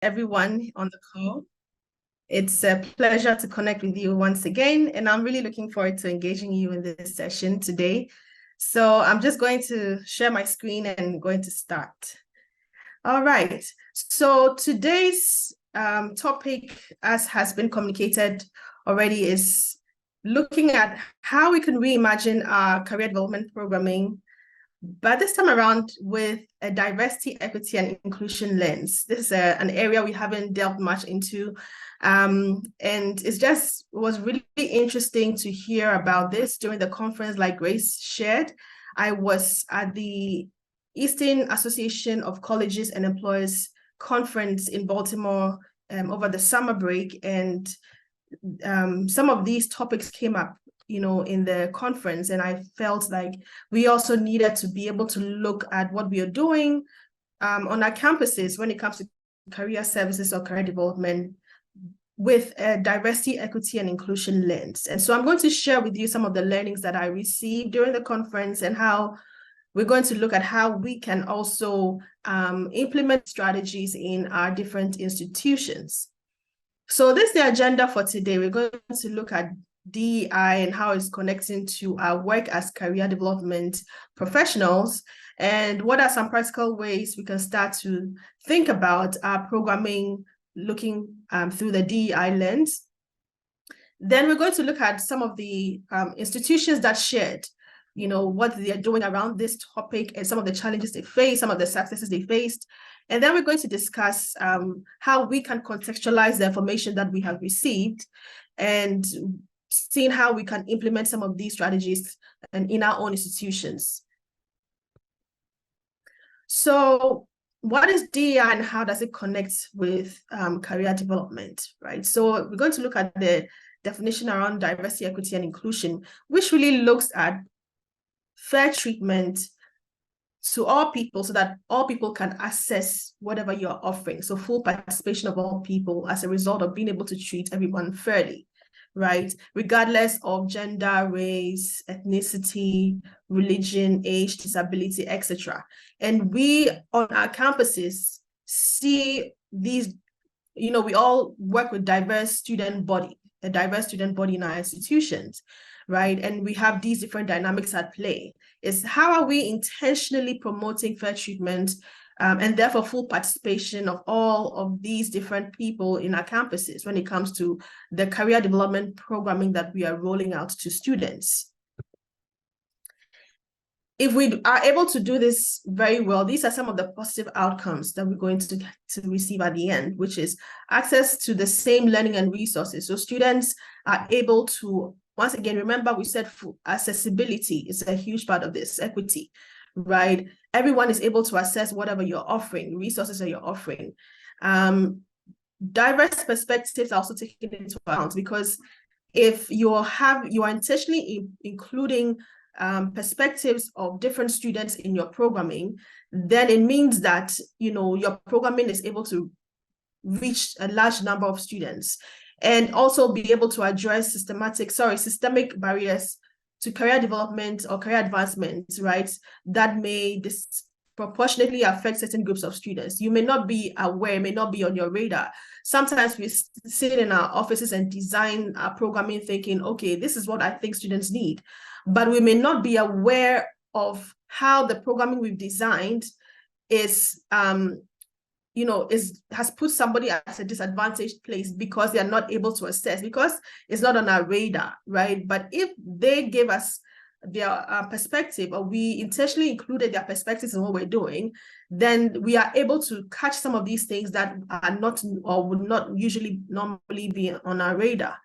everyone on the call. It's a pleasure to connect with you once again, and I'm really looking forward to engaging you in this session today. So I'm just going to share my screen and going to start. All right, so today's topic, as has been communicated already, is looking at how we can reimagine our career development programming, but this time around with a diversity, equity, and inclusion lens. This is an area we haven't delved much into. And it was really interesting to hear about this during the conference, like Grace shared. I was at the Eastern Association of Colleges and Employers conference in Baltimore over the summer break, and some of these topics came up in the conference, and I felt like we also needed to be able to look at what we are doing on our campuses when it comes to career services or career development with a diversity, equity, and inclusion lens. And so I'm going to share with you some of the learnings that I received during the conference and how we're going to look at how we can also implement strategies in our different institutions. So this is the agenda for today. We're going to look at DEI and how it's connecting to our work as career development professionals, and what are some practical ways we can start to think about our programming looking through the DEI lens. Then we're going to look at some of the institutions that shared what they're doing around this topic and some of the challenges they face, some of the successes they faced. And then we're going to discuss how we can contextualize the information that we have received and seeing how we can implement some of these strategies in our own institutions. So what is DEI and how does it connect with career development, right? So we're going to look at the definition around diversity, equity, and inclusion, which really looks at fair treatment to all people so that all people can access whatever you're offering. So full participation of all people as a result of being able to treat everyone fairly, right? Regardless of gender, race, ethnicity, religion, age, disability, etc. And we on our campuses see these, we all work with a diverse student body in our institutions, right? And we have these different dynamics at play. Is how are we intentionally promoting fair treatment and therefore full participation of all of these different people in our campuses when it comes to the career development programming that we are rolling out to students. If we are able to do this very well, these are some of the positive outcomes that we're going to receive at the end, which is access to the same learning and resources. So students are able to, once again, remember we said accessibility is a huge part of this, equity, right? Everyone is able to access whatever you're offering, resources that you're offering. Diverse perspectives are also taken into account, because if you are intentionally including perspectives of different students in your programming, then it means that your programming is able to reach a large number of students and also be able to address systemic barriers to career development or career advancement, right? That may disproportionately affect certain groups of students. You may not be aware, may not be on your radar. Sometimes we sit in our offices and design our programming thinking, okay, this is what I think students need. But we may not be aware of how the programming we've designed has put somebody at a disadvantaged place because they are not able to assess, because it's not on our radar, right? But if they give us their perspective, or we intentionally included their perspectives in what we're doing, then we are able to catch some of these things that are not or would not normally be on our radar.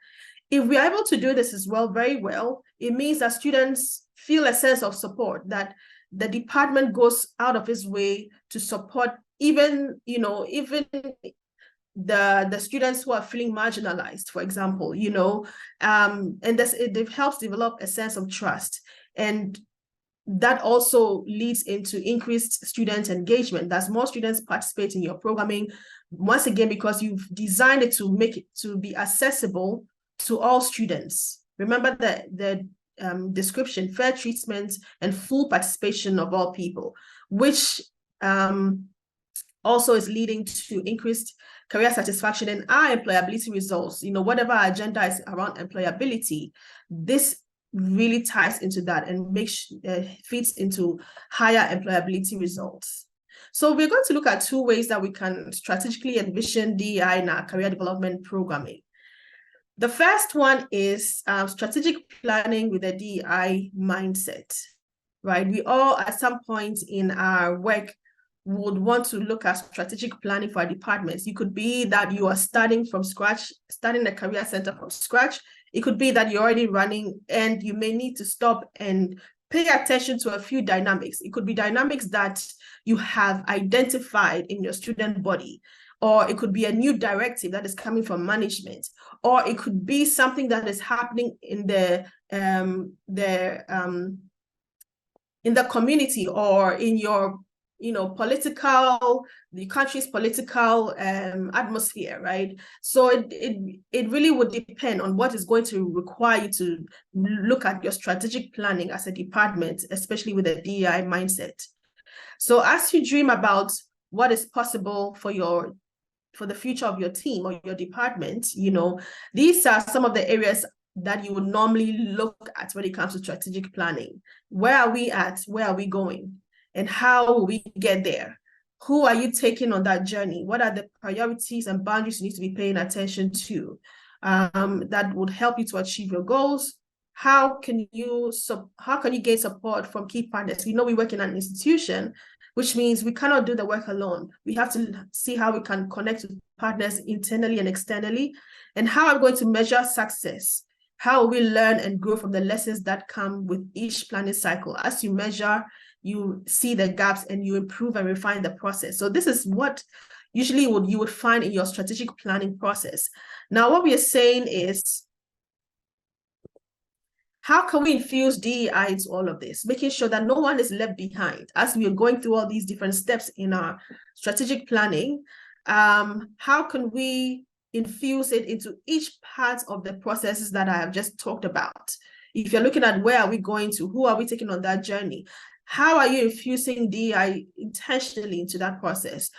If we are able to do this as well, very well, it means that students feel a sense of support, that the department goes out of its way to support even the students who are feeling marginalized, for example, and it helps develop a sense of trust. And that also leads into increased student engagement. As more students participate in your programming, once again, because you've designed it to make it to be accessible to all students. Remember the description, fair treatment and full participation of all people, which also is leading to increased career satisfaction and our employability results. Whatever our agenda is around employability, this really ties into that and feeds into higher employability results. So we're going to look at two ways that we can strategically envision DEI in our career development programming. The first one is strategic planning with a DEI mindset, right? We all, at some point in our work, would want to look at strategic planning for our departments. It could be that you are starting from scratch, starting a career center from scratch. It could be that you're already running and you may need to stop and pay attention to a few dynamics. It could be dynamics that you have identified in your student body, or it could be a new directive that is coming from management, or it could be something that is happening in the community or in your the country's political atmosphere, right? So it really would depend on what is going to require you to look at your strategic planning as a department, especially with a DEI mindset. So as you dream about what is possible for the future of your team or your department, these are some of the areas that you would normally look at when it comes to strategic planning. Where are we at? Where are we going? And how will we get there? Who are you taking on that journey? What are the priorities and boundaries you need to be paying attention to that would help you to achieve your goals? How can you gain support from key partners? We work in an institution, which means we cannot do the work alone. We have to see how we can connect with partners internally and externally. And how are we going to measure success? How will we learn and grow from the lessons that come with each planning cycle? As you measure, you see the gaps and you improve and refine the process. So this is what usually you would find in your strategic planning process. Now, what we are saying is, how can we infuse DEI into all of this, making sure that no one is left behind as we are going through all these different steps in our strategic planning? How can we infuse it into each part of the processes that I have just talked about? If you're looking at where are we going to, who are we taking on that journey? How are you infusing DEI intentionally into that process?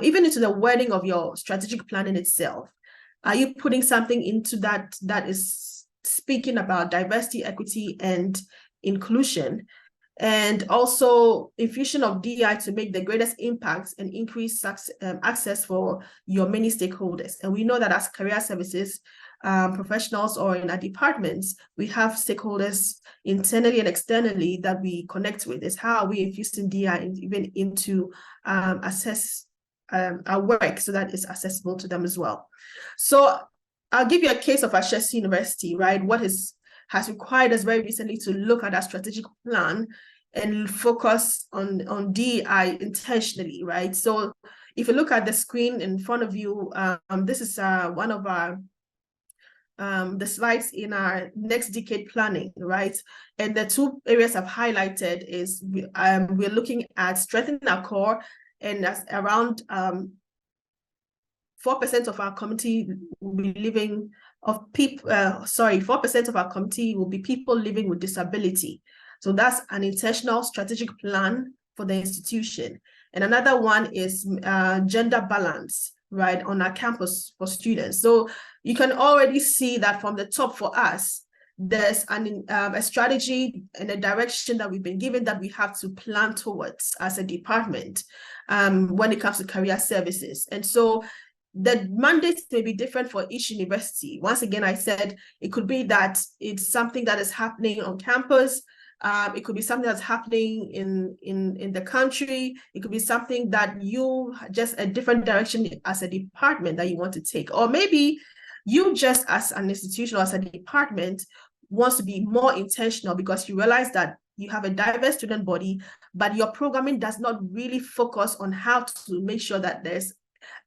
Even into the wording of your strategic planning itself. Are you putting something into that is speaking about diversity, equity, and inclusion? And also infusion of DEI to make the greatest impact and increase access for your many stakeholders. And we know that as career services professionals or in our departments, we have stakeholders internally and externally that we connect with. Is how are we infusing DEI even into assess our work so that it's accessible to them as well. So I'll give you a case of Ashesi University, right? What has required us very recently to look at our strategic plan and focus on DEI intentionally, right? So if you look at the screen in front of you, this is one of our the slides in our next decade planning, right? And the two areas I've highlighted is we're looking at strengthening our core, and that's around 4% of our community will be living of people, 4% of our community will be people living with disability. So that's an intentional strategic plan for the institution. And another one is gender balance, right, on our campus for students. So you can already see that from the top for us, there's a strategy and a direction that we've been given that we have to plan towards as a department when it comes to career services. And so the mandates may be different for each university. Once again, I said it could be that it's something that is happening on campus. It could be something that's happening in the country. It could be something that you just a different direction as a department that you want to take. Or maybe you just as an institution or as a department wants to be more intentional because you realize that you have a diverse student body, but your programming does not really focus on how to make sure that there's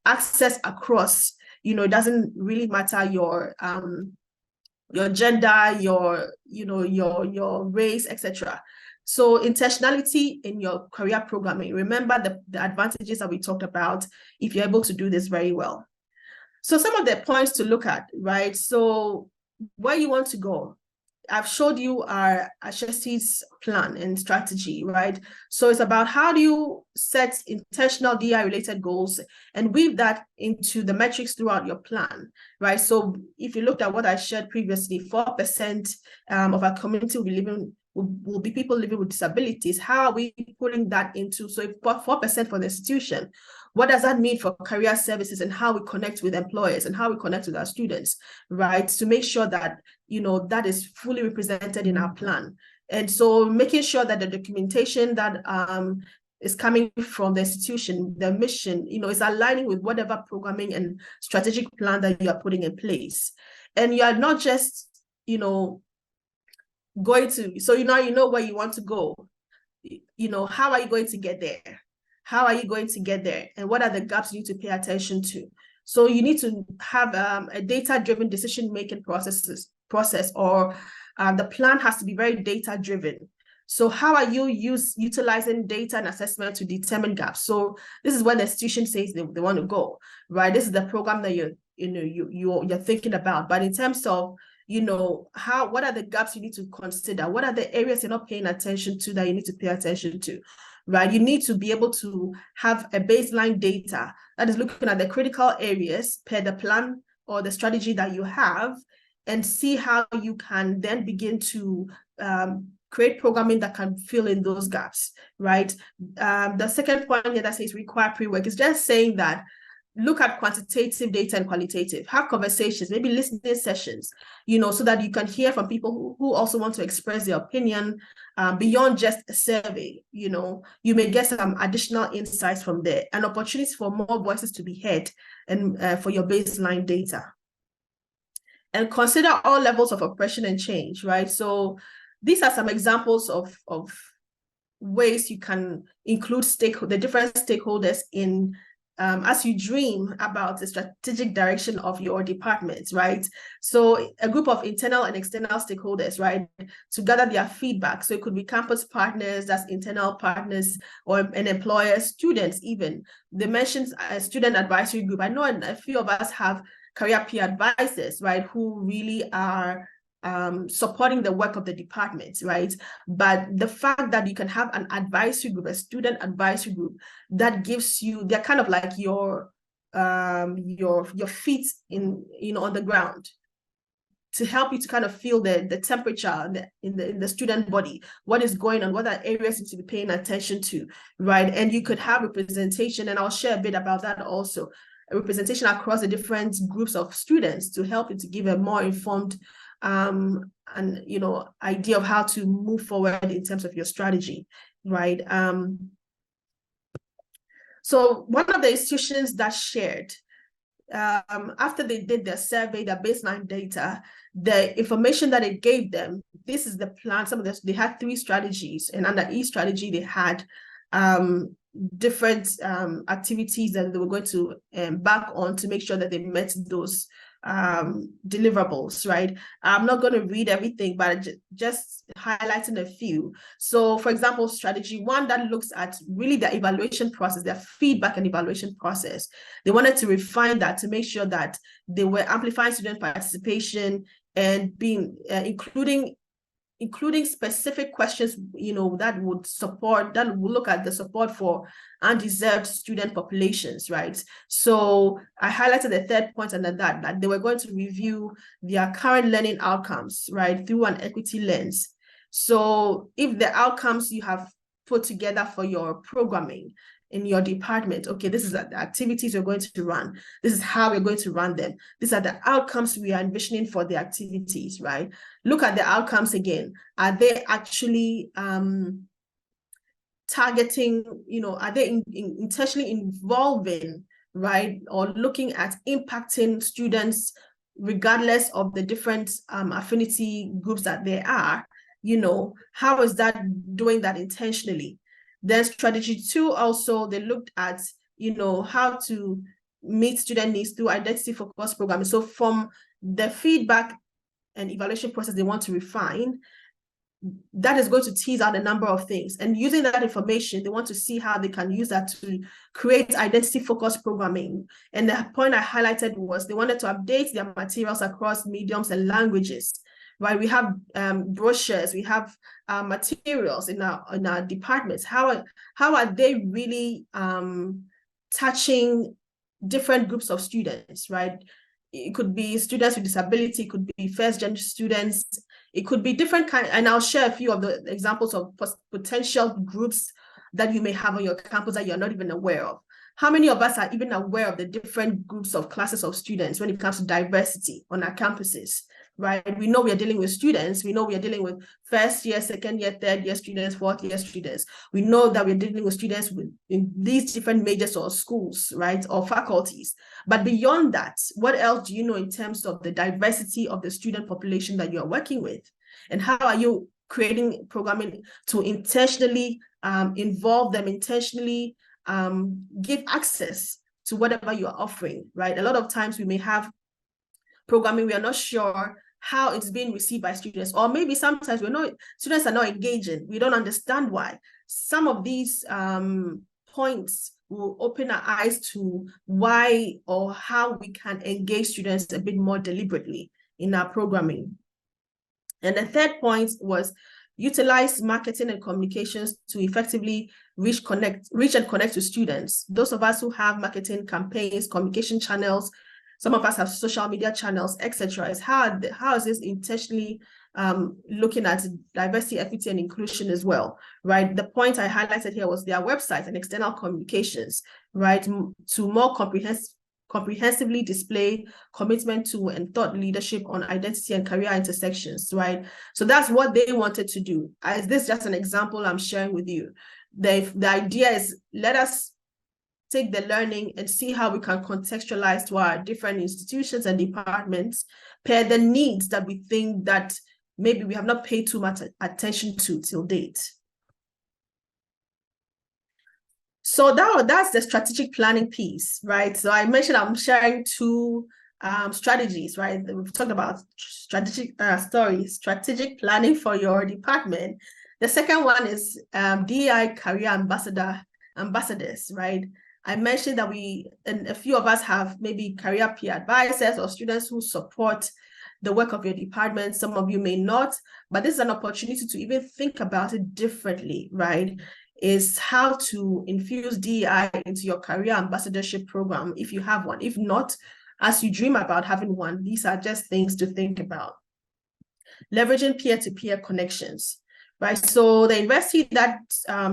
access across. It doesn't really matter your gender, your race, etc. So intentionality in your career programming. Remember the advantages that we talked about if you're able to do this very well. So some of the points to look at, right? So where you want to go. I've showed you our Ashesi's plan and strategy, right? So it's about how do you set intentional DI-related goals and weave that into the metrics throughout your plan, right? So if you looked at what I shared previously, 4% of our community will be people living with disabilities. How are we putting that into, so if 4% for the institution, what does that mean for career services and how we connect with employers and how we connect with our students, right? To make sure that, that is fully represented in our plan. And so making sure that the documentation that is coming from the institution, the mission, is aligning with whatever programming and strategic plan that you are putting in place. And you are not just, going to, so now you know where you want to go. How are you going to get there? How are you going to get there? And what are the gaps you need to pay attention to? So you need to have a data-driven decision-making process, or the plan has to be very data-driven. So how are you utilizing data and assessment to determine gaps? So this is where the institution says they want to go, right? This is the program that you're thinking about. But in terms of, what are the gaps you need to consider? What are the areas you're not paying attention to that you need to pay attention to, right? You need to be able to have a baseline data that is looking at the critical areas per the plan or the strategy that you have, and see how you can then begin to create programming that can fill in those gaps, right? The second point here that says require pre-work is just saying that look at quantitative data and qualitative, have conversations, maybe listening sessions, so that you can hear from people who also want to express their opinion beyond just a survey. You may get some additional insights from there and opportunities for more voices to be heard and for your baseline data. And consider all levels of oppression and change, right? So these are some examples of ways you can include the different stakeholders in as you dream about the strategic direction of your department, right? So a group of internal and external stakeholders, right, to gather their feedback. So it could be campus partners, that's internal partners, or an employer, students even. They mentioned a student advisory group. I know a few of us have career peer advisors, right, who really are supporting the work of the department, right? But the fact that you can have an advisory group, a student advisory group, that gives you, they're kind of like your feet in, on the ground, to help you to kind of feel the temperature in the student body, what is going on, what are areas you need to be paying attention to, right? And you could have representation, and I'll share a bit about that also, a representation across the different groups of students to help you to give a more informed idea of how to move forward in terms of your strategy, right? So one of the institutions that shared, after they did their survey, their baseline data, the information that it gave them, this is the plan. They had 3 strategies, and under each strategy they had different activities that they were going to back on to make sure that they met those deliverables, right? I'm not going to read everything, but just highlighting a few. So for example, strategy 1 that looks at really the evaluation process, their feedback and evaluation process. They wanted to refine that to make sure that they were amplifying student participation and being including specific questions, that would look at the support for undeserved student populations, right? So I highlighted the third point under that they were going to review their current learning outcomes, right, through an equity lens. So if the outcomes you have put together for your programming in your department, okay, this is the activities you're going to run. This is how we're going to run them. These are the outcomes we are envisioning for the activities, right? Look at the outcomes again. Are they actually targeting, are they intentionally involving, right, or looking at impacting students regardless of the different affinity groups that there are? How is that doing that intentionally? Then strategy 2 also, they looked at, how to meet student needs through identity focused programming. So from the feedback and evaluation process they want to refine, that is going to tease out a number of things. And using that information, they want to see how they can use that to create identity focused programming. And the point I highlighted was they wanted to update their materials across mediums and languages, right? We have brochures, we have materials in our departments. How are they really touching different groups of students, right? It could be students with disability, it could be first-gen students, it could be different kind, and I'll share a few of the examples of potential groups that you may have on your campus that you're not even aware of. How many of us are even aware of the different groups of classes of students when it comes to diversity on our campuses, right? We know we are dealing with students. We know we are dealing with first year, second year, third year students, fourth year students. We know that we're dealing with students in these different majors or schools, right, or faculties. But beyond that, what else do you know in terms of the diversity of the student population that you're working with? And how are you creating programming to intentionally involve them, intentionally give access to whatever you're offering, right? A lot of times we may have programming, we are not sure how it's being received by students, or maybe sometimes students are not engaging. We don't understand why. Some of these points will open our eyes to why or how we can engage students a bit more deliberately in our programming. And the third point was utilize marketing and communications to effectively reach and connect to students. Those of us who have marketing campaigns, communication channels, some of us have social media channels, etc. Is how is this intentionally looking at diversity, equity, and inclusion as well, right? The point I highlighted here was their website and external communications, right? To more comprehensively display commitment to and thought leadership on identity and career intersections, right? So that's what they wanted to do. Is this just an example I'm sharing with you? The idea is, let us take the learning and see how we can contextualize to our different institutions and departments per the needs that we think that maybe we have not paid too much attention to till date. So that's the strategic planning piece, right? So I mentioned I'm sharing two strategies, right? We've talked about strategic planning for your department. The second one is DEI career ambassadors, right? I mentioned that and a few of us have maybe career peer advisors or students who support the work of your department. Some of you may not, but this is an opportunity to even think about it differently, right? Is how to infuse DEI into your career ambassadorship program if you have one. If not, as you dream about having one, these are just things to think about. Leveraging peer-to-peer connections, right? So the university that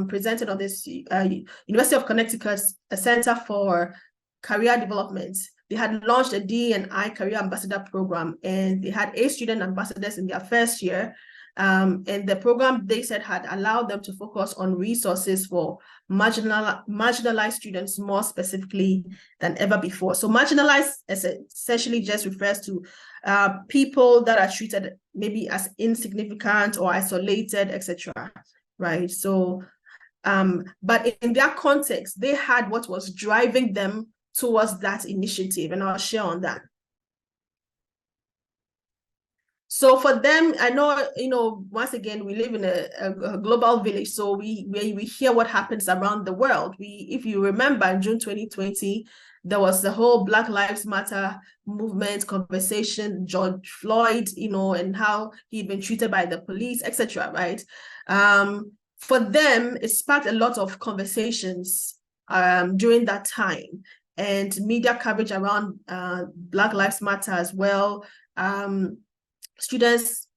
presented on this, University of Connecticut, a Center for Career Development, they had launched a D&I Career Ambassador Program, and they had 8 student ambassadors in their first year. And the program, they said, had allowed them to focus on resources for marginalized students more specifically than ever before. So marginalized essentially just refers to people that are treated maybe as insignificant or isolated, etc. Right? So, but in their context, they had what was driving them towards that initiative, and I'll share on that. So for them, I know, once again, we live in a global village, so we hear what happens around the world. If you remember, in June 2020, there was the whole Black Lives Matter movement conversation, George Floyd, and how he'd been treated by the police, etc. Right? For them, it sparked a lot of conversations during that time, and media coverage around Black Lives Matter as well. Students,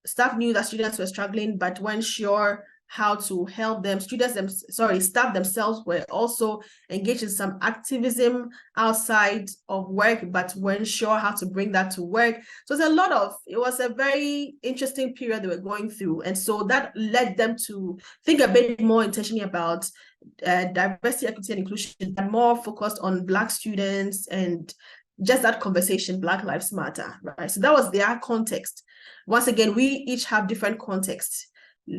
staff knew that students were struggling, but weren't sure how to help them. Staff themselves were also engaged in some activism outside of work, but weren't sure how to bring that to work. So it was a very interesting period they were going through. And so that led them to think a bit more intentionally about diversity, equity, and inclusion, and more focused on Black students and just that conversation, Black Lives Matter, right? So that was their context. Once again, we each have different contexts.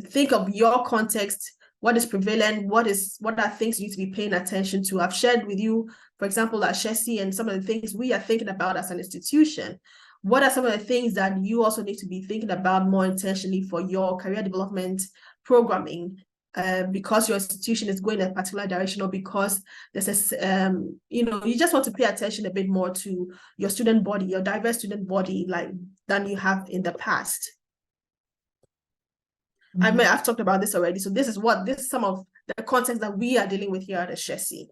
Think of your context, what is prevalent, what are things you need to be paying attention to. I've shared with you, for example, Ashesi and some of the things we are thinking about as an institution. What are some of the things that you also need to be thinking about more intentionally for your career development programming because your institution is going in a particular direction, or because there's a, you just want to pay attention a bit more to your student body, your diverse student body, like than you have in the past. I've talked about this already. So this is some of the context that we are dealing with here at Ashesi.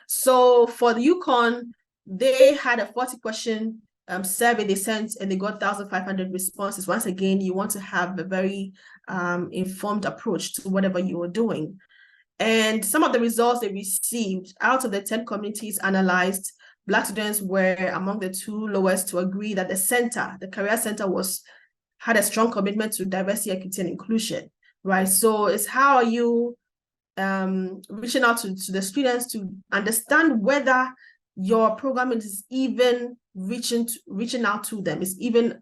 So for the UConn, they had a 40-question survey they sent, and they got 1,500 responses. Once again, you want to have a very informed approach to whatever you are doing. And some of the results they received, out of the 10 communities analyzed, Black students were among the 2 lowest to agree that the career center had a strong commitment to diversity, equity, and inclusion, right? So it's how are you reaching out to the students to understand whether your program is even reaching out to them, is even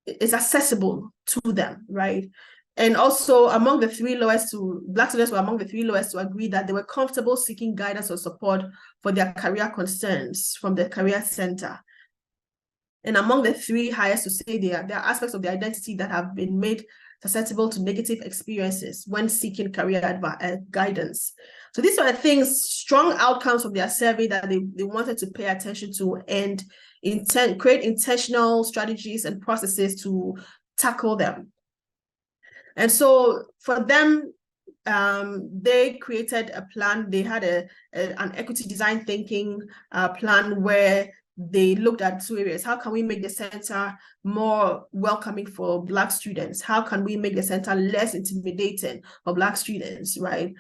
is accessible to them, right? And also among the 3 lowest Black students were among the 3 lowest to agree that they were comfortable seeking guidance or support for their career concerns from the career center. And among the 3 highest to say there are aspects of their identity that have been made susceptible to negative experiences when seeking career guidance. So these are things, strong outcomes of their survey that they wanted to pay attention to and create intentional strategies and processes to tackle them. And so for them, they created a plan. They had an equity design thinking plan where they looked at 2 areas. How can we make the center more welcoming for Black students? How can we make the center less intimidating for Black students, right?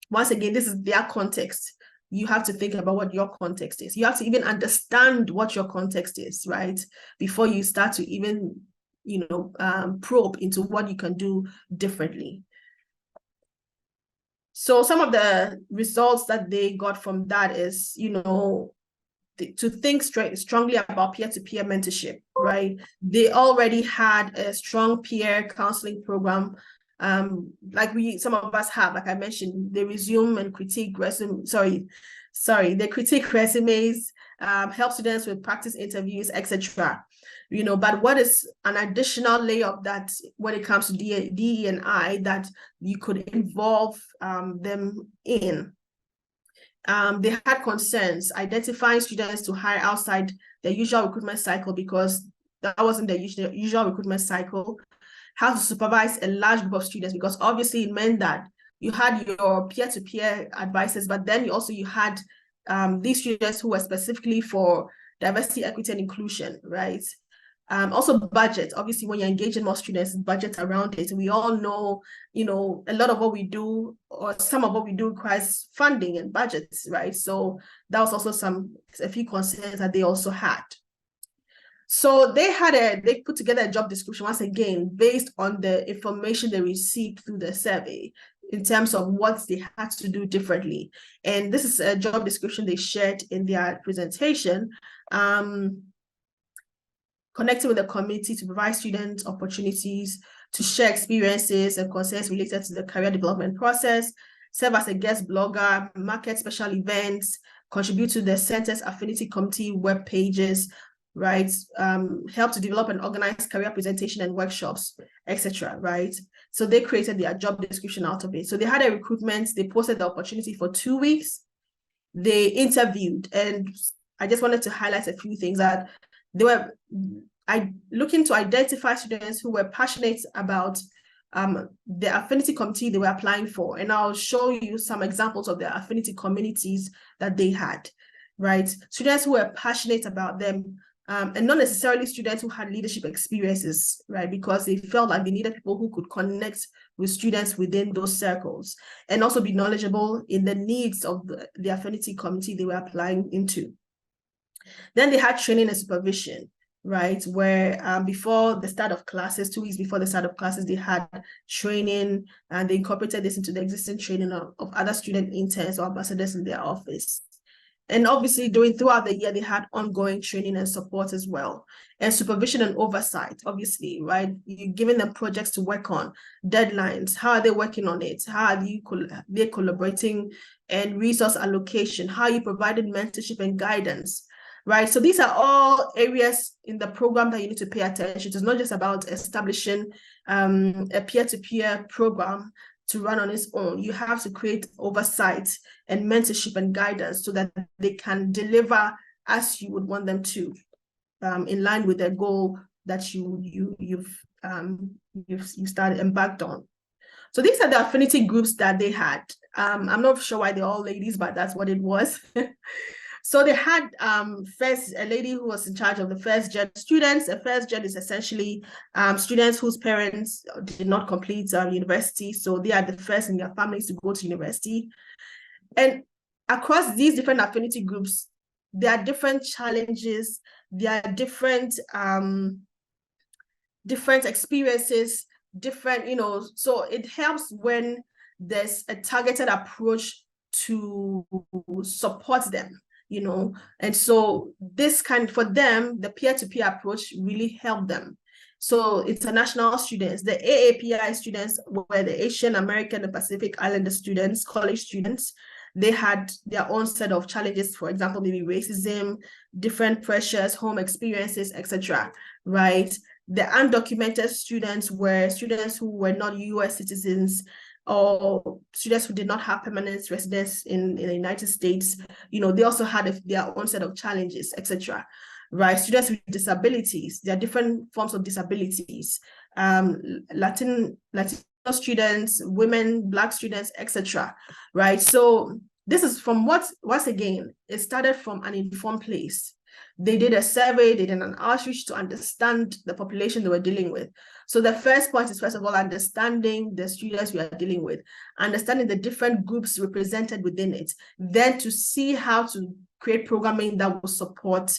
Once again, this is their context. You have to think about what your context is. You have to even understand what your context is, right? Before you start to even, probe into what you can do differently. So some of the results that they got from that is, to think strongly about peer-to-peer mentorship, right? They already had a strong peer counseling program, like some of us have, like I mentioned. They resume and critique resumes, they critique resumes, help students with practice interviews, etc. But what is an additional layer of that when it comes to DE&I that you could involve them in? They had concerns identifying students to hire outside the usual recruitment cycle, because that wasn't the usual recruitment cycle. How to supervise a large group of students, because obviously it meant that you had your peer-to-peer advisors, but then you had these students who were specifically for diversity, equity, and inclusion, right? Also budget. Obviously, when you're engaging more students, budget around it. We all know, a lot of what we do, or some of what we do, requires funding and budgets, right? So that was also a few concerns that they also had. So they put together a job description, once again, based on the information they received through the survey, in terms of what they had to do differently. And this is a job description they shared in their presentation. Connecting with the community to provide students opportunities to share experiences and concerns related to the career development process, serve as a guest blogger, market special events, contribute to the center's affinity committee web pages, right? Help to develop and organize career presentation and workshops, etc., right? So they created their job description out of it. So they had a recruitment, they posted the opportunity for 2 weeks, they interviewed, and I just wanted to highlight a few things that they were looking to identify students who were passionate about the affinity committee they were applying for. And I'll show you some examples of the affinity communities that they had, right? Students who were passionate about them, and not necessarily students who had leadership experiences, right? Because they felt like they needed people who could connect with students within those circles and also be knowledgeable in the needs of the affinity committee they were applying into. Then they had training and supervision, right? Where before the start of classes, 2 weeks before the start of classes, they had training, and they incorporated this into the existing training of other student interns or ambassadors in their office. And obviously throughout the year, they had ongoing training and support as well. And supervision and oversight, obviously, right? You're giving them projects to work on, deadlines, how are they working on it? How are they collaborating, and resource allocation? How are you providing mentorship and guidance? right? So these are all areas in the program that you need to pay attention to. It's not just about establishing a peer-to-peer program to run on its own. You have to create oversight and mentorship and guidance so that they can deliver as you would want them to, in line with the goal that you've started embarked on. So these are the affinity groups that they had. I'm not sure why they're all ladies, but that's what it was. So they had first a lady who was in charge of the first gen students. A first gen is essentially students whose parents did not complete university. So they are the first in their families to go to university. And across these different affinity groups, there are different challenges, there are different experiences, different, so it helps when there's a targeted approach to support them, and so this for them, the peer-to-peer approach really helped them. So international students, the AAPI students were the Asian American and Pacific Islander students, college students. They had their own set of challenges, for example, maybe racism, different pressures, home experiences, etc., right? The undocumented students were students who were not US citizens or students who did not have permanent residence in the United States. They also had their own set of challenges, etc., right? Students with disabilities, there are different forms of disabilities, Latino students, women, Black students, etc., right? So this is from once again, it started from an informed place. They did a survey, they did an outreach to understand the population they were dealing with. So the first point is, first of all, understanding the students we are dealing with, understanding the different groups represented within it, then to see how to create programming that will support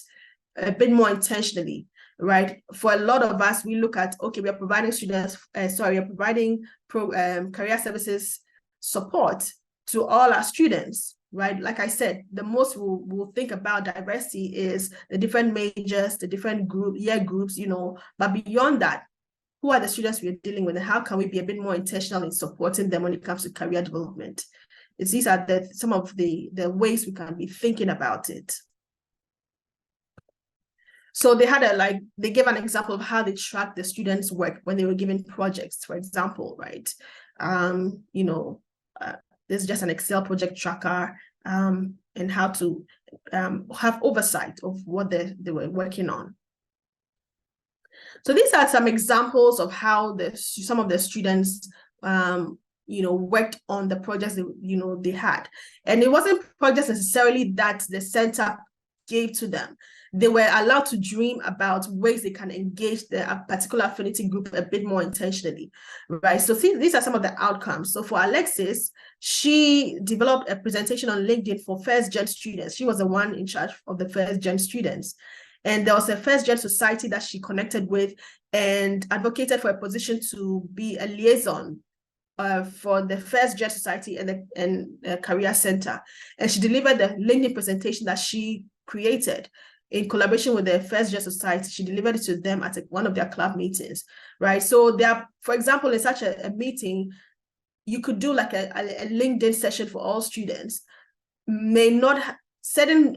a bit more intentionally, right? For a lot of us, we look at, okay, we are providing career services support to all our students, right? Like I said, the most we'll think about diversity is the different majors, the different year groups, but beyond that, who are the students we are dealing with and how can we be a bit more intentional in supporting them when it comes to career development? These are some of the ways we can be thinking about it. So they had they gave an example of how they tracked the students' work when they were given projects, for example, right? There's just an Excel project tracker, and how to have oversight of what they were working on. So these are some examples of how some of the students worked on the projects they had. And it wasn't projects necessarily that the center gave to them. They were allowed to dream about ways they can engage a particular affinity group a bit more intentionally, right? So these are some of the outcomes. So for Alexis, she developed a presentation on LinkedIn for first-gen students. She was the one in charge of the first-gen students. And there was a first-gen society that she connected with and advocated for a position to be a liaison for the first-gen society and the career center. And she delivered the LinkedIn presentation that she created in collaboration with the first-gen society. She delivered it to them at one of their club meetings, right? So for example, in such a meeting, you could do like a LinkedIn session for all students. May not certain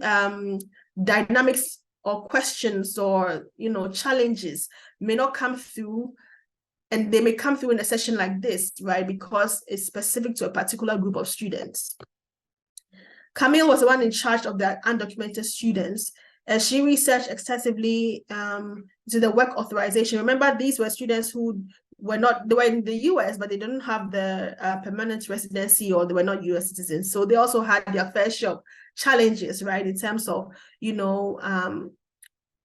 dynamics or questions or challenges may not come through, and they may come through in a session like this, right? Because it's specific to a particular group of students. Camille was the one in charge of the undocumented students, and she researched extensively into the work authorization. Remember, these were students who they were in the US, but they didn't have the permanent residency, or they were not US citizens. So they also had their fair share of challenges, right? In terms of,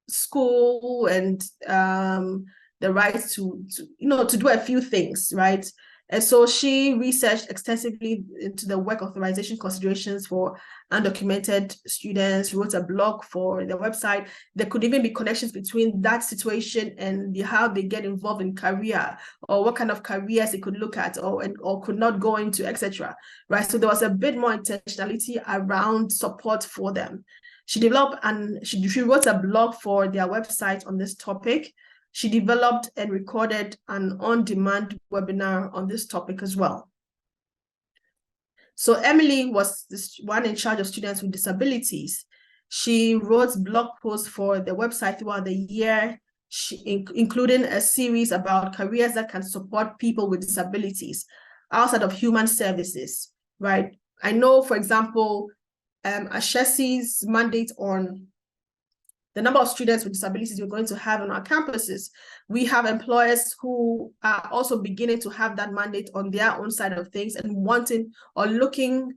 school and the right to do a few things, right? And so she researched extensively into the work authorization considerations for undocumented students, wrote a blog for the website. There could even be connections between that situation and how they get involved in career, or what kind of careers they could look at or could not go into, etc. Right? So there was a bit more intentionality around support for them. She developed and she wrote a blog for their website on this topic. She developed and recorded an on-demand webinar on this topic as well. So Emily was this one in charge of students with disabilities. She wrote blog posts for the website throughout the year, including a series about careers that can support people with disabilities outside of human services, right? I know, for example, Ashesi's mandate on the number of students with disabilities we're going to have on our campuses. We have employers who are also beginning to have that mandate on their own side of things and wanting or looking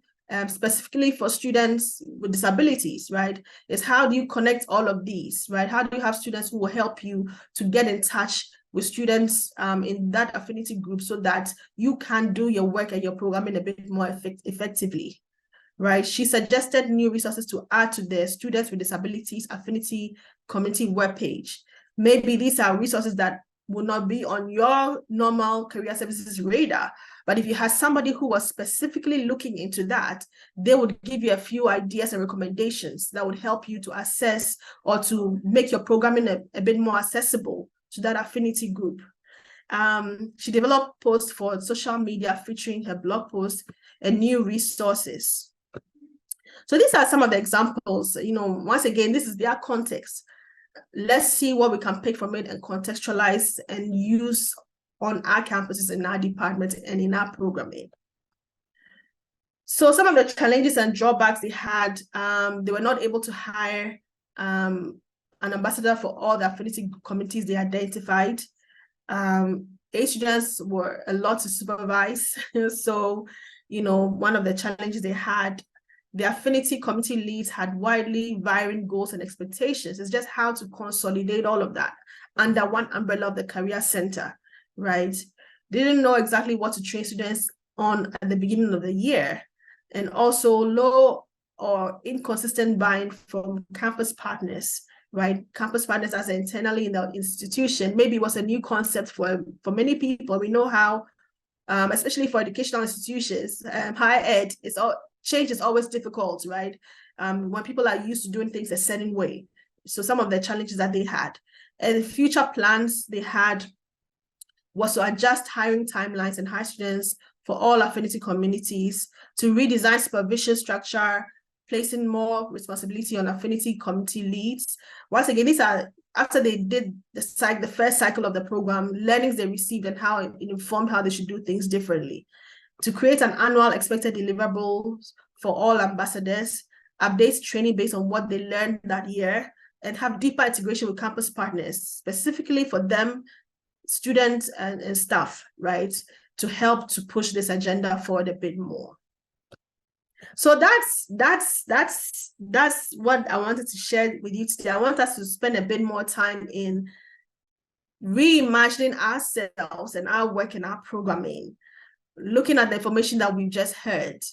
specifically for students with disabilities, right? Is how do you connect all of these, right? How do you have students who will help you to get in touch with students in that affinity group so that you can do your work and your programming a bit more effectively, right? She suggested new resources to add to the Students with Disabilities Affinity Community webpage. Maybe these are resources that will not be on your normal career services radar, but if you had somebody who was specifically looking into that, they would give you a few ideas and recommendations that would help you to assess or to make your programming a bit more accessible to that affinity group. She developed posts for social media featuring her blog posts and new resources. So these are some of the examples. Once again, this is their context. Let's see what we can pick from it and contextualize and use on our campuses, in our department, and in our programming. So some of the challenges and drawbacks they had, they were not able to hire an ambassador for all the affinity communities they identified. 8 students were a lot to supervise. So, one of the challenges they had, the affinity committee leads had widely varying goals and expectations. It's just how to consolidate all of that under one umbrella of the career center, right? They didn't know exactly what to train students on at the beginning of the year, and also low or inconsistent buy-in from campus partners, right? Campus partners as internally in the institution. Maybe it was a new concept for many people. We know how, especially for educational institutions, higher ed, change is always difficult, right? When people are used to doing things a certain way. So some of the challenges that they had. And future plans they had was to adjust hiring timelines and hire students for all affinity communities, to redesign supervision structure, placing more responsibility on affinity community leads. Once again, these are after they did the first cycle of the program, learnings they received and how it informed how they should do things differently. To create an annual expected deliverables for all ambassadors, update training based on what they learned that year, and have deeper integration with campus partners, specifically for them, students and staff, right, to help to push this agenda forward a bit more. So that's what I wanted to share with you today. I want us to spend a bit more time in reimagining ourselves and our work and our programming, looking at the information that we've just heard,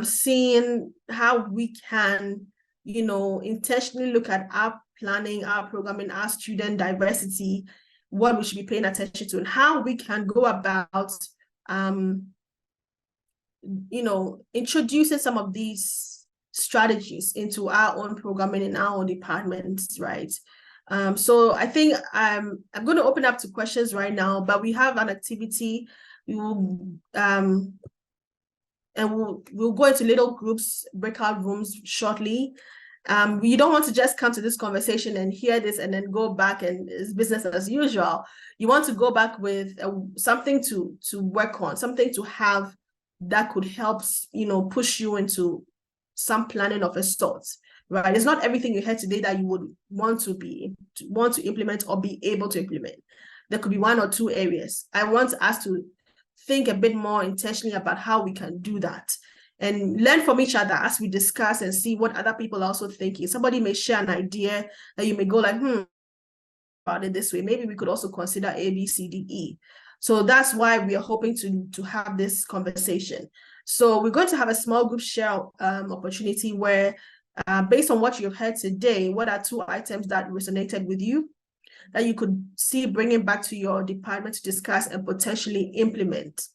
seeing how we can, intentionally look at our planning, our programming, our student diversity, what we should be paying attention to, and how we can go about, introducing some of these strategies into our own programming in our own departments, right? So I think I'm going to open up to questions right now, but we have an activity. We'll go into little groups, breakout rooms shortly. You don't want to just come to this conversation and hear this and then go back and it's business as usual. You want to go back with something to work on, something to have that could help, push you into some planning of a sort, right? It's not everything you heard today that you would want to implement or be able to implement. There could be 1 or 2 areas. I want us to think a bit more intentionally about how we can do that and learn from each other as we discuss and see what other people are also thinking. Somebody may share an idea that you may go like, about it this way. Maybe we could also consider A, B, C, D, E. So that's why we are hoping to have this conversation. So we're going to have a small group share opportunity where, based on what you've heard today, what are 2 items that resonated with you that you could see bringing back to your department to discuss and potentially implement?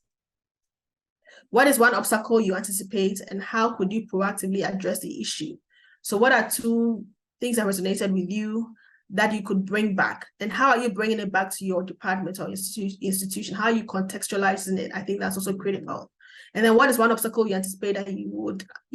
What is one obstacle you anticipate, and how could you proactively address the issue? So what are 2 things that resonated with you that you could bring back, and how are you bringing it back to your department or institution? How are you contextualizing it? I think that's also critical. And then what is one obstacle you anticipate that you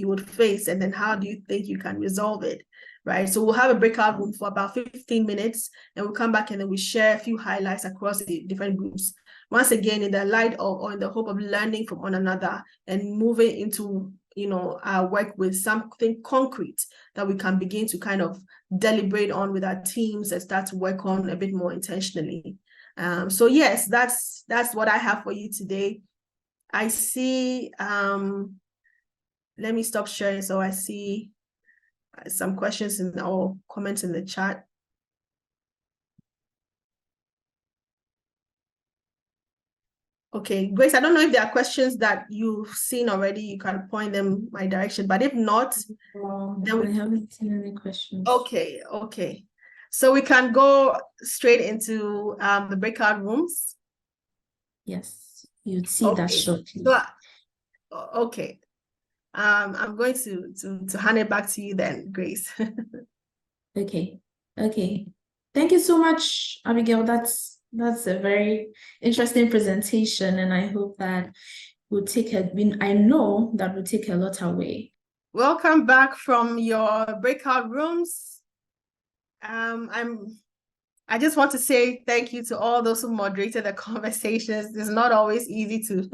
would face, and then how do you think you can resolve it? right? So we'll have a breakout room for about 15 minutes, and we'll come back and then we share a few highlights across the different groups. Once again, in the light of, or in the hope of learning from one another and moving into, our work with something concrete that we can begin to kind of deliberate on with our teams and start to work on a bit more intentionally. So yes, that's what I have for you today. I see, let me stop sharing so I see some questions or comments in the chat. Okay, Grace, I don't know if there are questions that you've seen already. You can point them my direction, but if not, then I haven't seen any questions. Okay. So we can go straight into the breakout rooms. Yes, you'd see that shortly. So, okay. I'm going to hand it back to you then, Grace. Okay. Thank you so much, Abigail. That's a very interesting presentation, and I hope that I know that we'll take a lot away. Welcome back from your breakout rooms. I just want to say thank you to all those who moderated the conversations. It's not always easy to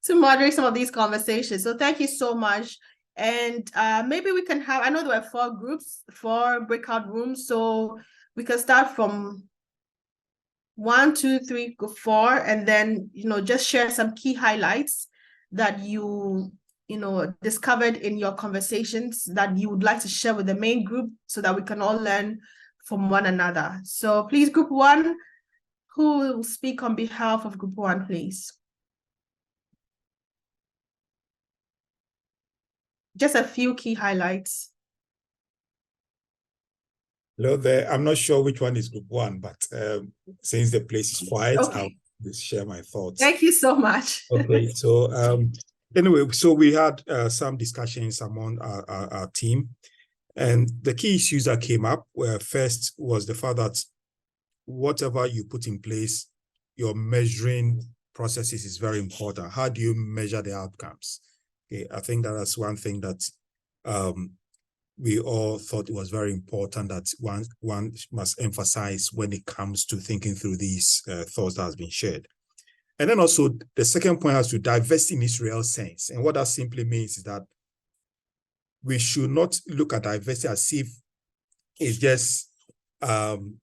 to moderate some of these conversations. So thank you so much. And maybe we can have, I know there were 4 groups, 4 breakout rooms. So we can start from 1, 2, 3, 4, and then, just share some key highlights that you discovered in your conversations that you would like to share with the main group so that we can all learn from one another. So please, group 1, who will speak on behalf of group 1, please? Just a few key highlights. Hello there. I'm not sure which one is group 1, but since the place is quiet, okay, I'll share my thoughts. Thank you so much. Okay, so anyway, so we had some discussions among our team, and the key issues that came up were, first was the fact that whatever you put in place, your measuring processes is very important. How do you measure the outcomes? Okay, I think that's one thing that we all thought it was very important that one must emphasize when it comes to thinking through these thoughts that has been shared. And then also the second point has to diversity in its real sense. And what that simply means is that we should not look at diversity as if it's just, in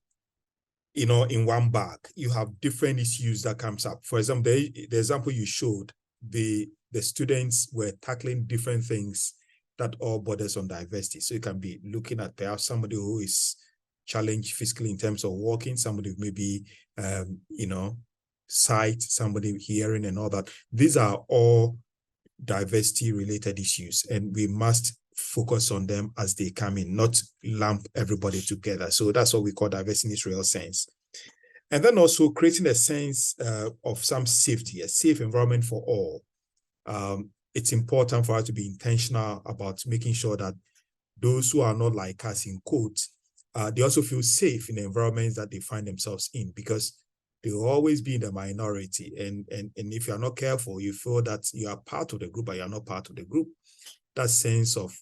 one bag. You have different issues that comes up. For example, the example you showed, the students were tackling different things that all borders on diversity. So you can be looking at perhaps somebody who is challenged physically in terms of walking, somebody maybe, sight, somebody hearing and all that. These are all diversity related issues, and we must focus on them as they come in, not lump everybody together. So that's what we call diversity in its real sense. And then also creating a sense of some safety, a safe environment for all. It's important for us to be intentional about making sure that those who are not like us, in quotes, they also feel safe in the environments that they find themselves in, because they will always be in the minority. And if you're not careful, you feel that you are part of the group, but you're not part of the group. That sense of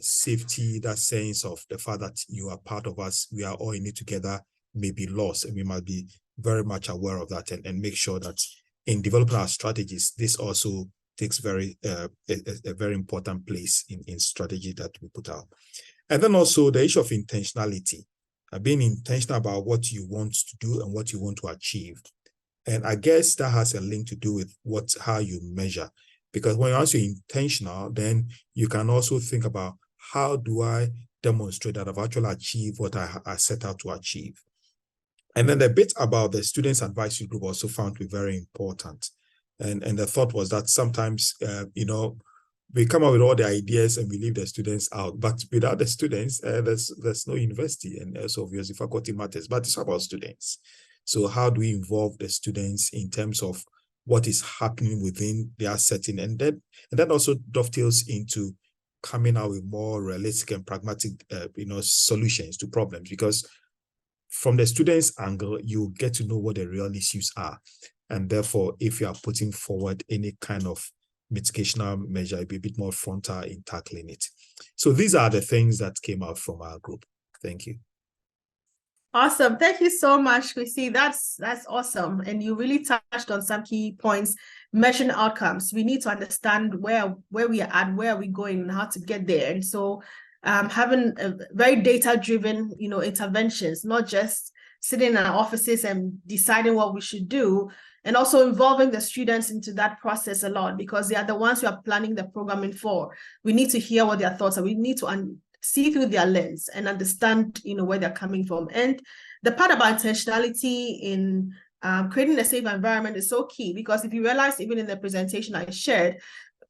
safety, that sense of the fact that you are part of us, we are all in it together, may be lost. And we must be very much aware of that and make sure that in developing our strategies, this also takes a very important place in strategy that we put out. And then also the issue of intentionality, being intentional about what you want to do and what you want to achieve. And I guess that has a link to do with how you measure, because when you're intentional, then you can also think about, how do I demonstrate that I've actually achieved what I set out to achieve? And then the bit about the students advisory group also found to be very important. And the thought was that sometimes, we come up with all the ideas and we leave the students out. But without the students, there's no university, and also obviously faculty matters, but it's about students. So how do we involve the students in terms of what is happening within their setting? And that also dovetails into coming out with more realistic and pragmatic, solutions to problems, because from the students' angle, you get to know what the real issues are. And therefore, if you are putting forward any kind of mitigational measure, it'd be a bit more frontal in tackling it. So these are the things that came out from our group. Thank you. Awesome. Thank you so much, Chrissy. That's awesome. And you really touched on some key points. Measuring outcomes. We need to understand where we are at, where are we going, and how to get there. And so having a very data-driven, interventions, not just sitting in our offices and deciding what we should do, and also involving the students into that process a lot, because they are the ones who are planning the programming for. We need to hear what their thoughts are. We need to see through their lens and understand, where they're coming from. And the part about intentionality in creating a safe environment is so key, because if you realize, even in the presentation I shared,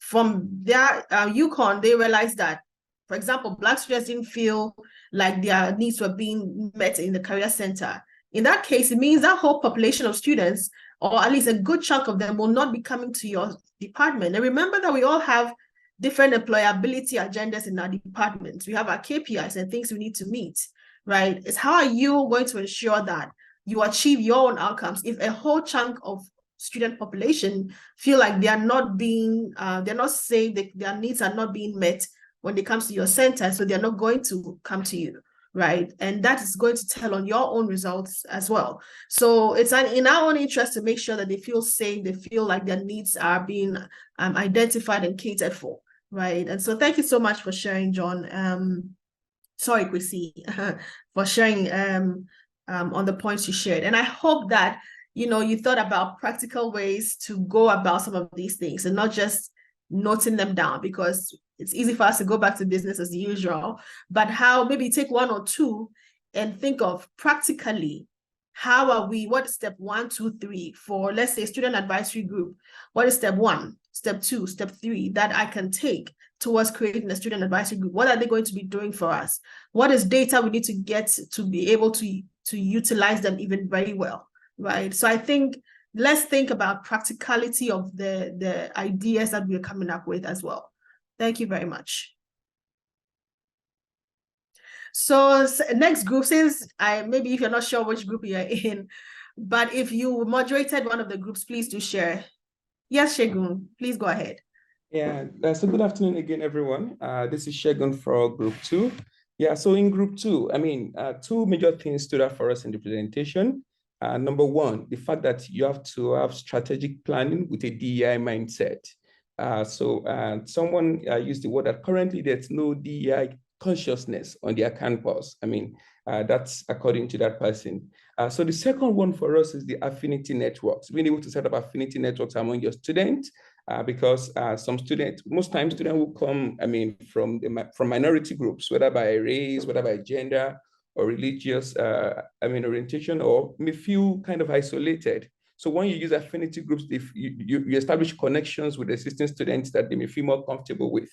from their UConn, they realized that, for example, Black students didn't feel like their needs were being met in the career center. In that case, it means that whole population of students, or at least a good chunk of them, will not be coming to your department. And remember that we all have different employability agendas in our departments. We have our KPIs and things we need to meet, right? It's how are you going to ensure that you achieve your own outcomes if a whole chunk of student population feel like they are not being, they're not saying that their needs are not being met when it comes to your center, so they're not going to come to you, right? And that is going to tell on your own results as well. So it's in our own interest to make sure that they feel safe, they feel like their needs are being identified and catered for, right? And so thank you so much for sharing, John. Sorry, Chrissy, for sharing on the points you shared. And I hope that, you thought about practical ways to go about some of these things and not just noting them down, because it's easy for us to go back to business as usual, but how maybe take one or two and think of practically, what is step 1, 2, 3 for, let's say, student advisory group? What is step 1, step 2, step 3 that I can take towards creating a student advisory group? What are they going to be doing for us? What is data we need to get to be able to utilize them even very well, right? So I think let's think about practicality of the ideas that we're coming up with as well. Thank you very much. So next group, since maybe if you're not sure which group you're in, but if you moderated one of the groups, please do share. Yes, Shegun, please go ahead. Yeah, so good afternoon again, everyone. This is Shegun for Group 2. Yeah, so in Group 2, two major things stood out for us in the presentation. Number one, the fact that you have to have strategic planning with a DEI mindset. Someone used the word that currently there's no DEI consciousness on their campus. That's according to that person. So the second one for us is the affinity networks, being able to set up affinity networks among your students, because most times students will come, from minority groups, whether by race, whether by gender or religious, orientation, or may feel kind of isolated. So when you use affinity groups, you establish connections with existing students that they may feel more comfortable with.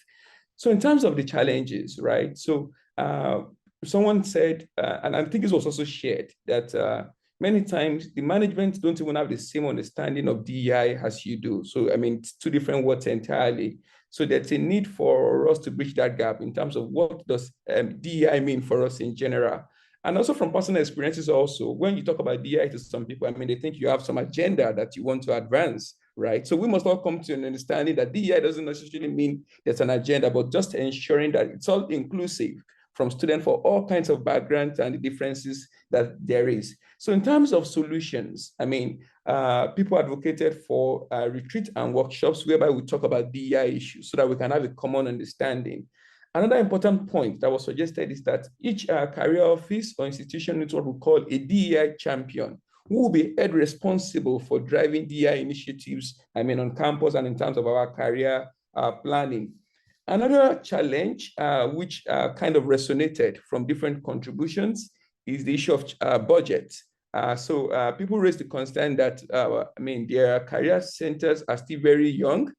So in terms of the challenges, right? So someone said, and I think this was also shared, that many times the management don't even have the same understanding of DEI as you do. So, it's two different words entirely. So there's a need for us to bridge that gap in terms of what does DEI mean for us in general. And also from personal experiences also, when you talk about DEI to some people, they think you have some agenda that you want to advance, right? So we must all come to an understanding that DEI doesn't necessarily mean there's an agenda, but just ensuring that it's all inclusive from students for all kinds of backgrounds and the differences that there is. So in terms of solutions, people advocated for retreat and workshops whereby we talk about DEI issues so that we can have a common understanding. Another important point that was suggested is that each career office or institution needs what we call a DEI champion, who will be held responsible for driving DEI initiatives, on campus and in terms of our career planning. Another challenge, which kind of resonated from different contributions, is the issue of budget. So people raised the concern that, their career centers are still very young.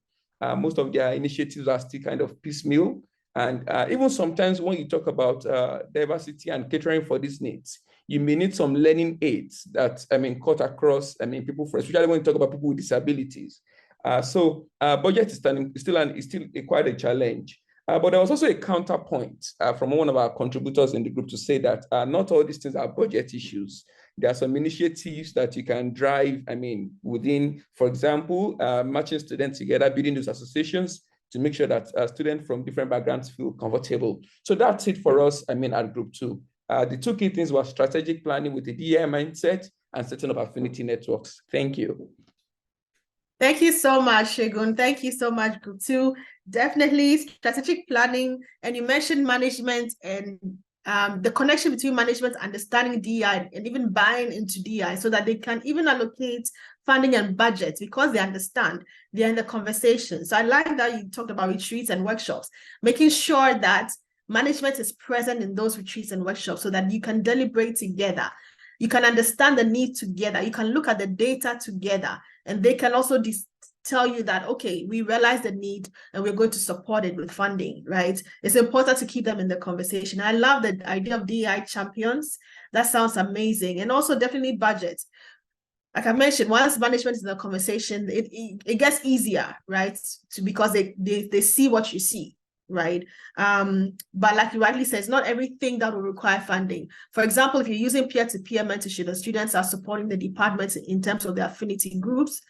Most of their initiatives are still kind of piecemeal. And even sometimes when you talk about diversity and catering for these needs, you may need some learning aids that, cut across, people, especially when you talk about people with disabilities. So budget is still quite a challenge. But there was also a counterpoint from one of our contributors in the group to say that not all these things are budget issues. there are some initiatives that you can drive, I mean, within, for example, matching students together, building those associations to make sure that students from different backgrounds feel comfortable. So that's it for us, I mean, at Group 2. The two key things were strategic planning with a DEI mindset and setting up affinity networks. Thank you. Thank you so much, Segun. Thank you so much, Group 2. Definitely strategic planning, and you mentioned management and the connection between management, understanding DI, and even buying into DI so that they can even allocate funding and budget because they understand they're in the conversation. So I like that you talked about retreats and workshops, making sure that management is present in those retreats and workshops so that you can deliberate together. You can understand the need together. You can look at the data together, and they can also tell you that, okay, we realize the need and we're going to support it with funding, right? It's important to keep them in the conversation. I love the idea of DEI champions. That sounds amazing. And also definitely budget. Like I mentioned, once management is in the conversation, it gets easier, right? Because they see what you see, right? But like you rightly said, it's not everything that will require funding. For example, if you're using peer-to-peer mentorship, the students are supporting the department in terms of their affinity groups,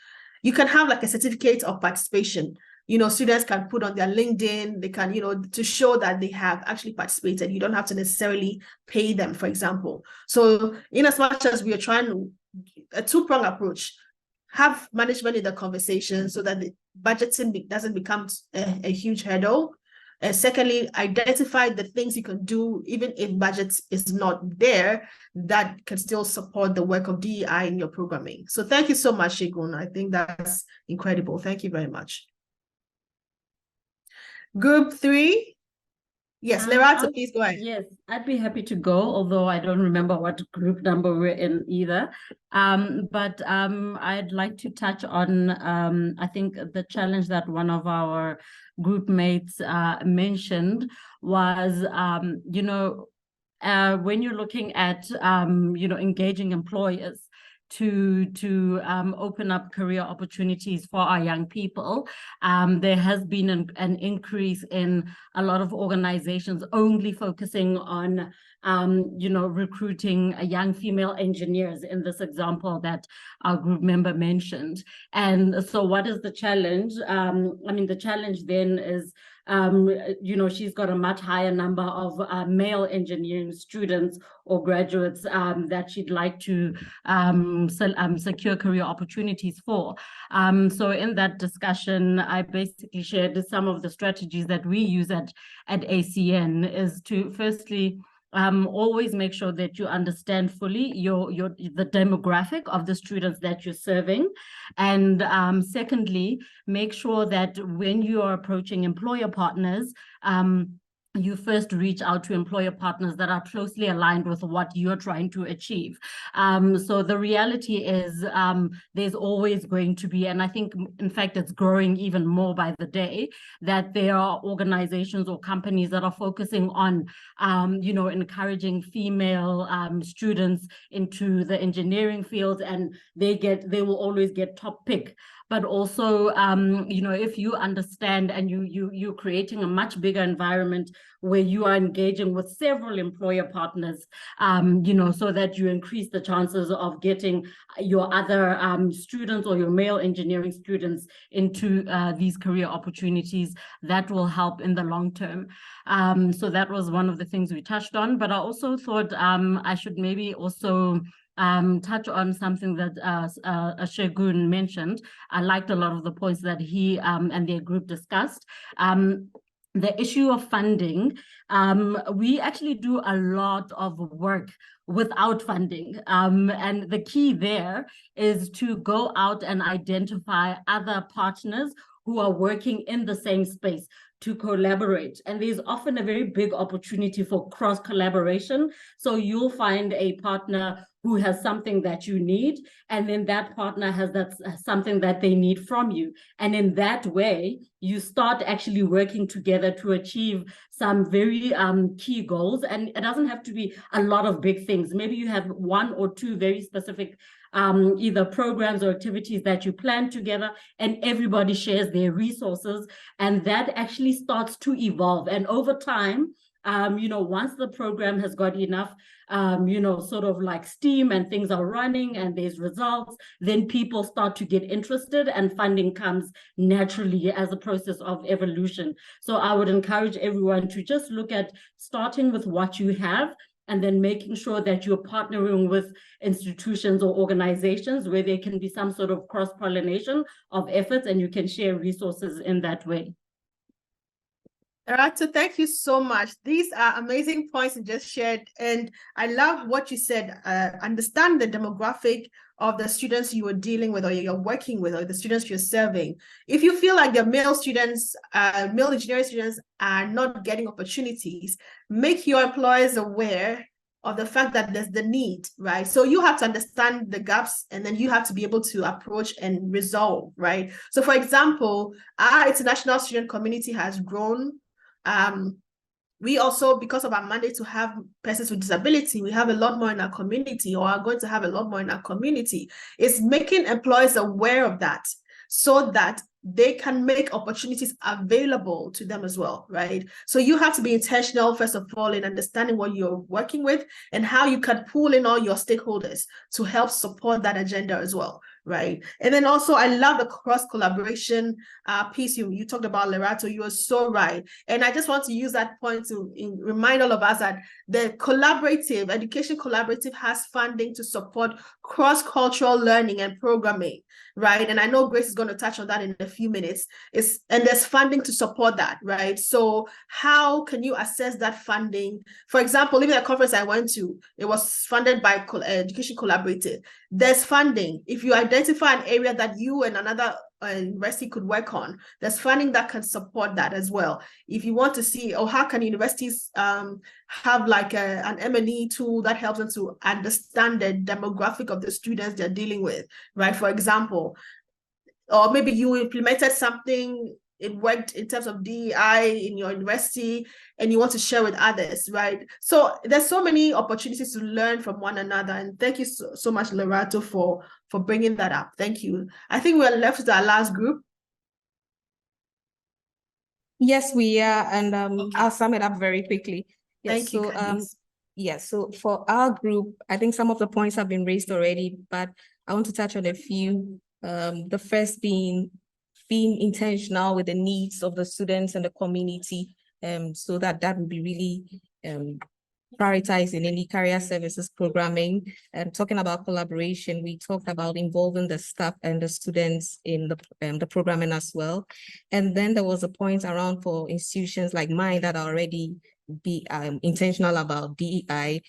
you can have like a certificate of participation. You know, students can put on their LinkedIn, they can, you know, to show that they have actually participated. You don't have to necessarily pay them, for example. So in as much as we are trying to, a two-pronged approach, have management in the conversation so that the budgeting doesn't become a huge hurdle. And secondly, identify the things you can do, even if budget is not there, that can still support the work of DEI in your programming. So thank you so much, Segun. I think that's incredible. Thank you very much. Group 3. Yes, Lerata, please go ahead. Yes, I'd be happy to go, although I don't remember what group number we're in either. But I'd like to touch on, I think the challenge that one of our group mates mentioned was, you know, when you're looking at, you know, engaging employers to open up career opportunities for our young people. There has been an increase in a lot of organizations only focusing on, you know, recruiting young female engineers in this example that our group member mentioned. And so what is the challenge? I mean, the challenge then is, you know, she's got a much higher number of male engineering students or graduates that she'd like to secure career opportunities for. So in that discussion, I basically shared some of the strategies that we use at ACN is to firstly, always make sure that you understand fully the demographic of the students that you're serving. And secondly, make sure that when you are approaching employer partners, you first reach out to employer partners that are closely aligned with what you're trying to achieve. So the reality is there's always going to be, and I think in fact it's growing even more by the day, that there are organizations or companies that are focusing on, you know, encouraging female students into the engineering field, and they will always get top pick. But also, you know, if you understand and you're creating a much bigger environment where you are engaging with several employer partners, you know, so that you increase the chances of getting your other students or your male engineering students into these career opportunities, that will help in the long term. So that was one of the things we touched on. But I also thought I should maybe also touch on something that Segun mentioned. I liked a lot of the points that he and their group discussed. The issue of funding, we actually do a lot of work without funding. And the key there is to go out and identify other partners who are working in the same space to collaborate. And there's often a very big opportunity for cross collaboration. So you'll find a partner who has something that you need, and then that partner has something that they need from you. And in that way, you start actually working together to achieve some very key goals. And it doesn't have to be a lot of big things. Maybe you have one or two very specific either programs or activities that you plan together, and everybody shares their resources, and that actually starts to evolve. And over time, Once the program has got enough, sort of like steam and things are running and there's results, then people start to get interested and funding comes naturally as a process of evolution. So I would encourage everyone to just look at starting with what you have and then making sure that you're partnering with institutions or organizations where there can be some sort of cross-pollination of efforts and you can share resources in that way. Lerato, thank you so much. These are amazing points you just shared. And I love what you said. Understand the demographic of the students you are dealing with or you're working with or the students you're serving. If you feel like the male students, male engineering students are not getting opportunities, make your employers aware of the fact that there's the need, right? So you have to understand the gaps and then you have to be able to approach and resolve, right? So for example, our international student community has grown. We also, because of our mandate to have persons with disability, we have a lot more in our community or are going to have a lot more in our community. It's making employers aware of that so that they can make opportunities available to them as well, right? So you have to be intentional, first of all, in understanding what you're working with and how you can pull in all your stakeholders to help support that agenda as well, right? And then also, I love the cross-collaboration piece you talked about, Lerato. You are so right. And I just want to use that point to remind all of us that the education collaborative has funding to support cross-cultural learning and programming, right? And I know Grace is going to touch on that in a few minutes. And there's funding to support that, right? So how can you assess that funding? For example, even a conference I went to, it was funded by Education Collaborative. There's funding. If you identify an area that you and another university could work on, there's funding that can support that as well. If you want to see, how can universities have like an M&E tool that helps them to understand the demographic of the students they're dealing with, right? For example, or maybe you implemented something, it worked in terms of DEI in your university and you want to share with others, right? So there's so many opportunities to learn from one another. And thank you so much, Lerato, for bringing that up. Thank you. I think we're left with our last group. Yes, we are. And okay. I'll sum it up very quickly. Yes, thank you, yes, so for our group, I think some of the points have been raised already, but I want to touch on a few. The first being intentional with the needs of the students and the community, so that would be really prioritized in any career services programming. And talking about collaboration, we talked about involving the staff and the students in the programming as well. And then there was a point around for institutions like mine that are already intentional about DEI,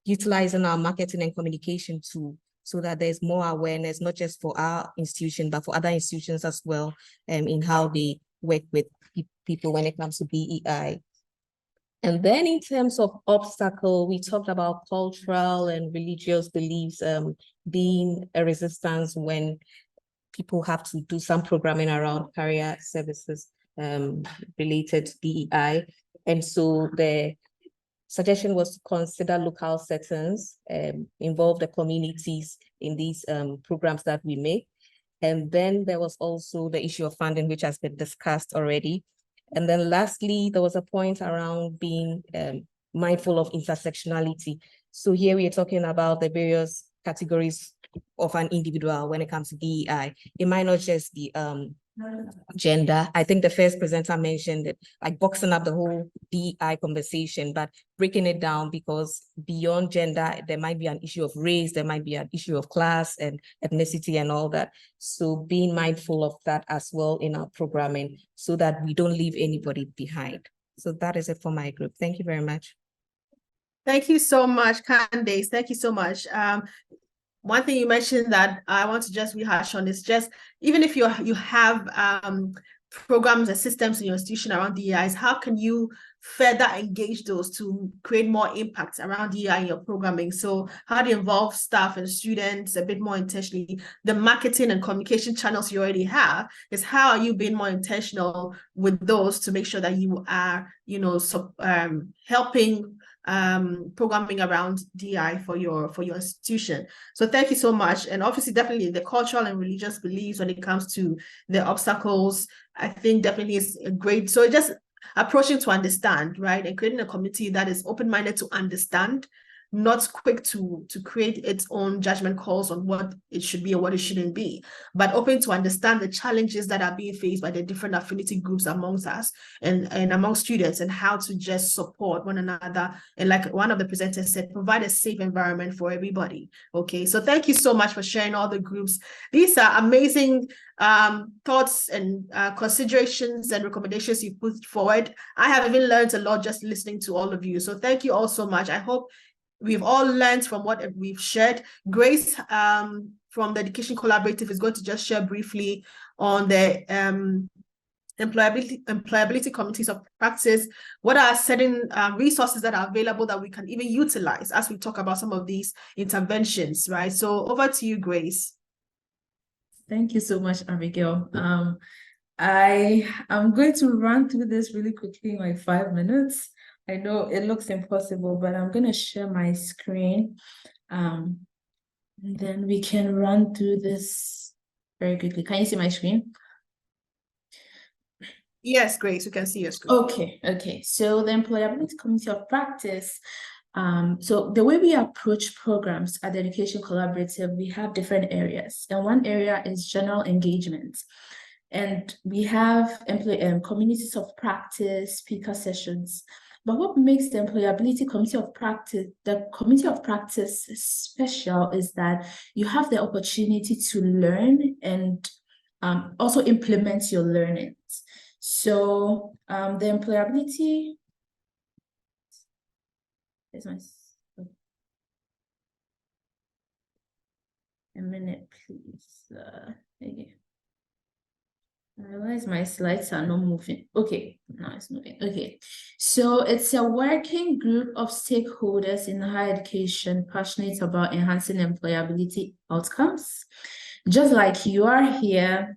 utilizing our marketing and communication tool, so that there's more awareness, not just for our institution, but for other institutions as well, in how they work with people when it comes to DEI. And then in terms of obstacle, we talked about cultural and religious beliefs being a resistance when people have to do some programming around career services related to DEI. And so the suggestion was to consider local settings, involve the communities in these programs that we make. And then there was also the issue of funding, which has been discussed already. And then lastly, there was a point around being mindful of intersectionality. So here we are talking about the various categories of an individual when it comes to DEI. It might not just be gender. I think the first presenter mentioned it, like boxing up the whole DEI conversation, but breaking it down, because beyond gender, there might be an issue of race, there might be an issue of class and ethnicity and all that. So being mindful of that as well in our programming so that we don't leave anybody behind. So that is it for my group. Thank you very much. Thank you so much, Candace. Thank you so much. One thing you mentioned that I want to just rehash on is just, even if you have programs and systems in your institution around DEIs, how can you further engage those to create more impact around DEI in your programming? So how do you involve staff and students a bit more intentionally? The marketing and communication channels you already have, is how are you being more intentional with those to make sure that you are, helping programming around DI for your institution. So thank you so much. And obviously, definitely the cultural and religious beliefs when it comes to the obstacles, I think definitely is great. So approaching to understand, right? And creating a community that is open-minded to understand, not quick to create its own judgment calls on what it should be or what it shouldn't be, but open to understand the challenges that are being faced by the different affinity groups amongst us and among students, and how to just support one another. And like one of the presenters said, provide a safe environment for everybody. Okay, so thank you so much for sharing all the groups. These are amazing thoughts and considerations and recommendations you put forward. I have even learned a lot just listening to all of you. So thank you all so much. I hope we've all learned from what we've shared. Grace from the Education Collaborative is going to just share briefly on the employability communities of practice. What are certain resources that are available that we can even utilize as we talk about some of these interventions, right? So over to you, Grace. Thank you so much, Abigail. I am going to run through this really quickly in like 5 minutes. I know it looks impossible, but I'm going to share my screen. And then we can run through this very quickly. Can you see my screen? Yes, Grace, we can see your screen. Okay. So the employability community of practice. So the way we approach programs at the Education Collaborative, we have different areas. And one area is general engagement. And we have communities of practice, speaker sessions. But what makes the employability community of practice, special is that you have the opportunity to learn and also implement your learnings. So the employability, a minute, please. Okay. I realize my slides are not moving. Okay, now it's moving. Okay, so it's a working group of stakeholders in higher education passionate about enhancing employability outcomes. Just like you are here,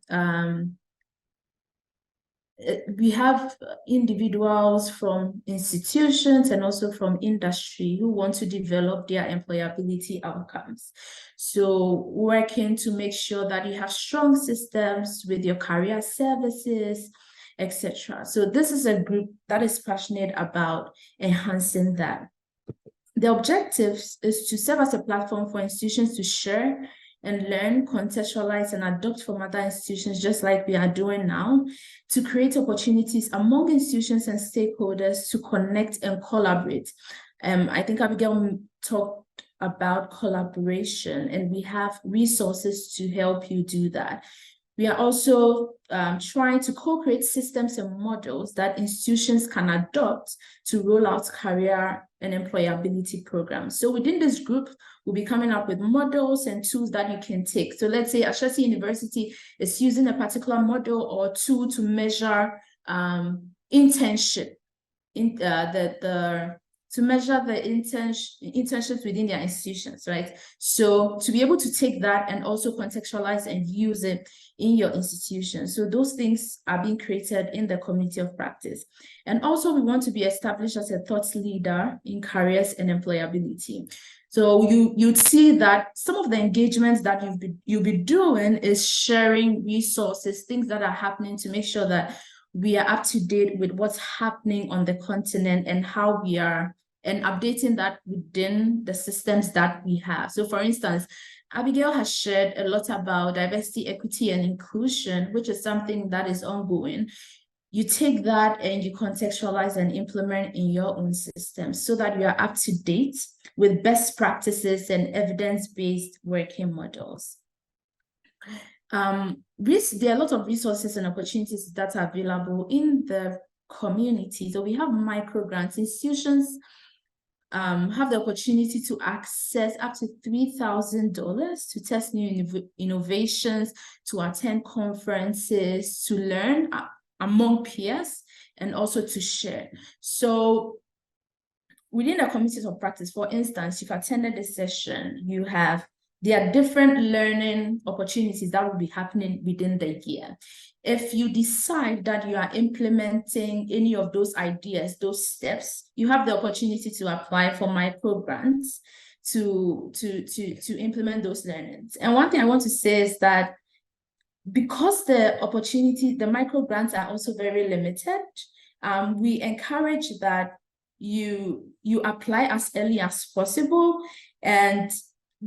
we have individuals from institutions and also from industry who want to develop their employability outcomes. So working to make sure that you have strong systems with your career services, etc. So this is a group that is passionate about enhancing that. The objective is to serve as a platform for institutions to share and learn, contextualize, and adopt from other institutions, just like we are doing now, to create opportunities among institutions and stakeholders to connect and collaborate. I think Abigail talked about collaboration, and we have resources to help you do that. We are also trying to co-create systems and models that institutions can adopt to roll out career and employability programs. So within this group, we'll be coming up with models and tools that you can take. So let's say Ashesi University is using a particular model or tool to measure internship, to measure the internships within their institutions, right? So to be able to take that and also contextualize and use it in your institution. So those things are being created in the community of practice. And also we want to be established as a thought leader in careers and employability. So you'd see that some of the engagements that you'll be doing is sharing resources, things that are happening to make sure that we are up to date with what's happening on the continent and how we are, and updating that within the systems that we have. So for instance, Abigail has shared a lot about diversity, equity, and inclusion, which is something that is ongoing. You take that and you contextualize and implement in your own systems so that you are up to date with best practices and evidence-based working models. There are a lot of resources and opportunities that are available in the community. So we have micro grants. Institutions have the opportunity to access up to $3,000 to test new innovations, to attend conferences, to learn among peers, and also to share. So within the communities of practice, for instance, you've attended this session, there are different learning opportunities that will be happening within the year. If you decide that you are implementing any of those ideas, those steps, you have the opportunity to apply for micro grants to implement those learnings. And one thing I want to say is that because the micro grants are also very limited, we encourage that you apply as early as possible, and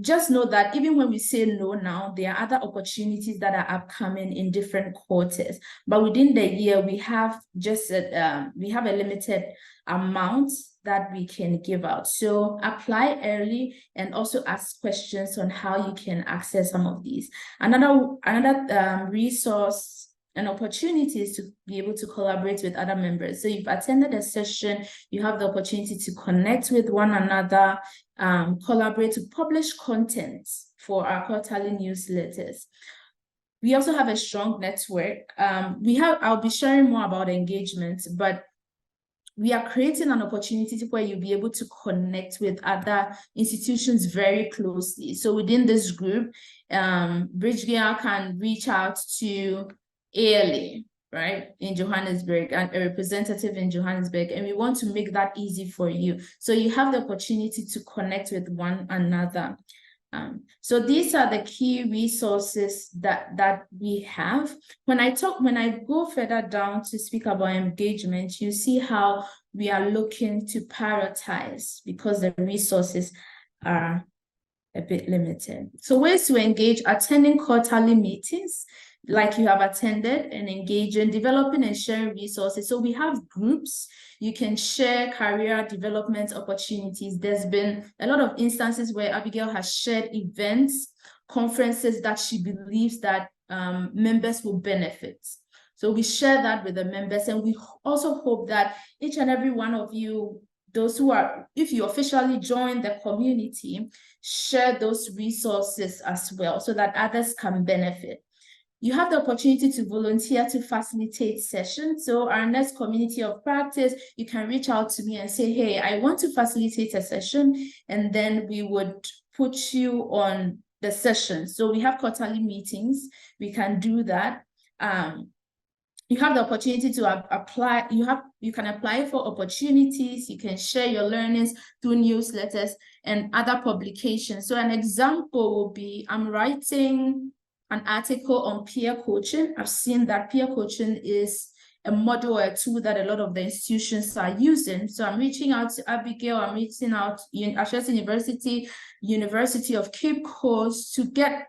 just know that even when we say no now, there are other opportunities that are upcoming in different quarters. But within the year, we have just a limited amount that we can give out. So apply early and also ask questions on how you can access some of these. Another resource and opportunities to be able to collaborate with other members. So you've attended a session, you have the opportunity to connect with one another, collaborate to publish content for our quarterly newsletters. We also have a strong network. I'll be sharing more about engagement, but we are creating an opportunity where you'll be able to connect with other institutions very closely. So within this group, Bridgegate can reach out to ALA, right, in Johannesburg, and a representative in Johannesburg, and we want to make that easy for you. So you have the opportunity to connect with one another. So these are the key resources that we have. When I go further down to speak about engagement, you see how we are looking to prioritize because the resources are a bit limited. So ways to engage: attending quarterly meetings like you have attended, and engaging, developing and sharing resources. So we have groups. You can share career development opportunities. There's been a lot of instances where Abigail has shared events, conferences that she believes that members will benefit. So we share that with the members, and we also hope that each and every one of you, those who are, if you officially join the community, share those resources as well so that others can benefit. You have the opportunity to volunteer to facilitate sessions. So our next community of practice, you can reach out to me and say, hey, I want to facilitate a session, and then we would put you on the session. So we have quarterly meetings. We can do that. You have the opportunity to apply. You can apply for opportunities. You can share your learnings through newsletters and other publications. So an example will be, I'm writing an article on peer coaching. I've seen that peer coaching is a model or a tool that a lot of the institutions are using. So I'm reaching out to Abigail, I'm reaching out to Ashesi University, University of Cape Coast, to get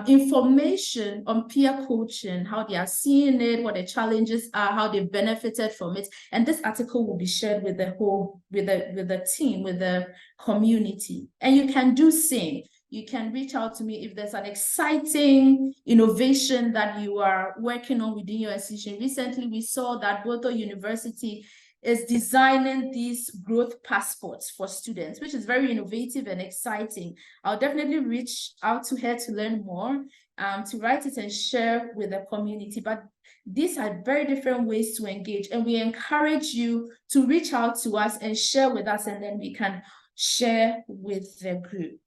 information on peer coaching, how they are seeing it, what the challenges are, how they benefited from it. And this article will be shared with the team, with the community. And you can do same. You can reach out to me if there's an exciting innovation that you are working on within your institution. Recently, we saw that Boto University is designing these growth passports for students, which is very innovative and exciting. I'll definitely reach out to her to learn more, to write it and share with the community. But these are very different ways to engage, and we encourage you to reach out to us and share with us, and then we can share with the group.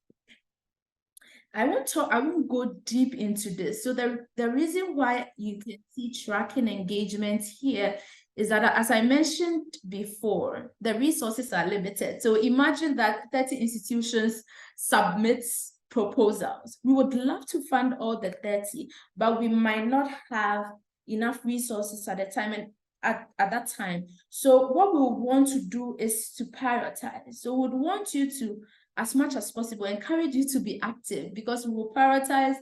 I won't go deep into this. So the reason why you can see tracking engagement here is that, as I mentioned before, the resources are limited. So imagine that 30 institutions submit proposals. We would love to fund all the 30, but we might not have enough resources at the time and at that time. So what we would want to do is to prioritize. So we would want you to, as much as possible, encourage you to be active, because we will prioritize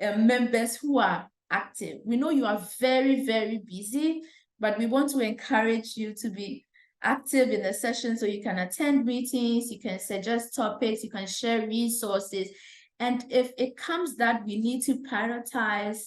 members who are active. We know you are very, very busy, but we want to encourage you to be active in the session, so you can attend meetings, you can suggest topics, you can share resources. And if it comes that we need to prioritize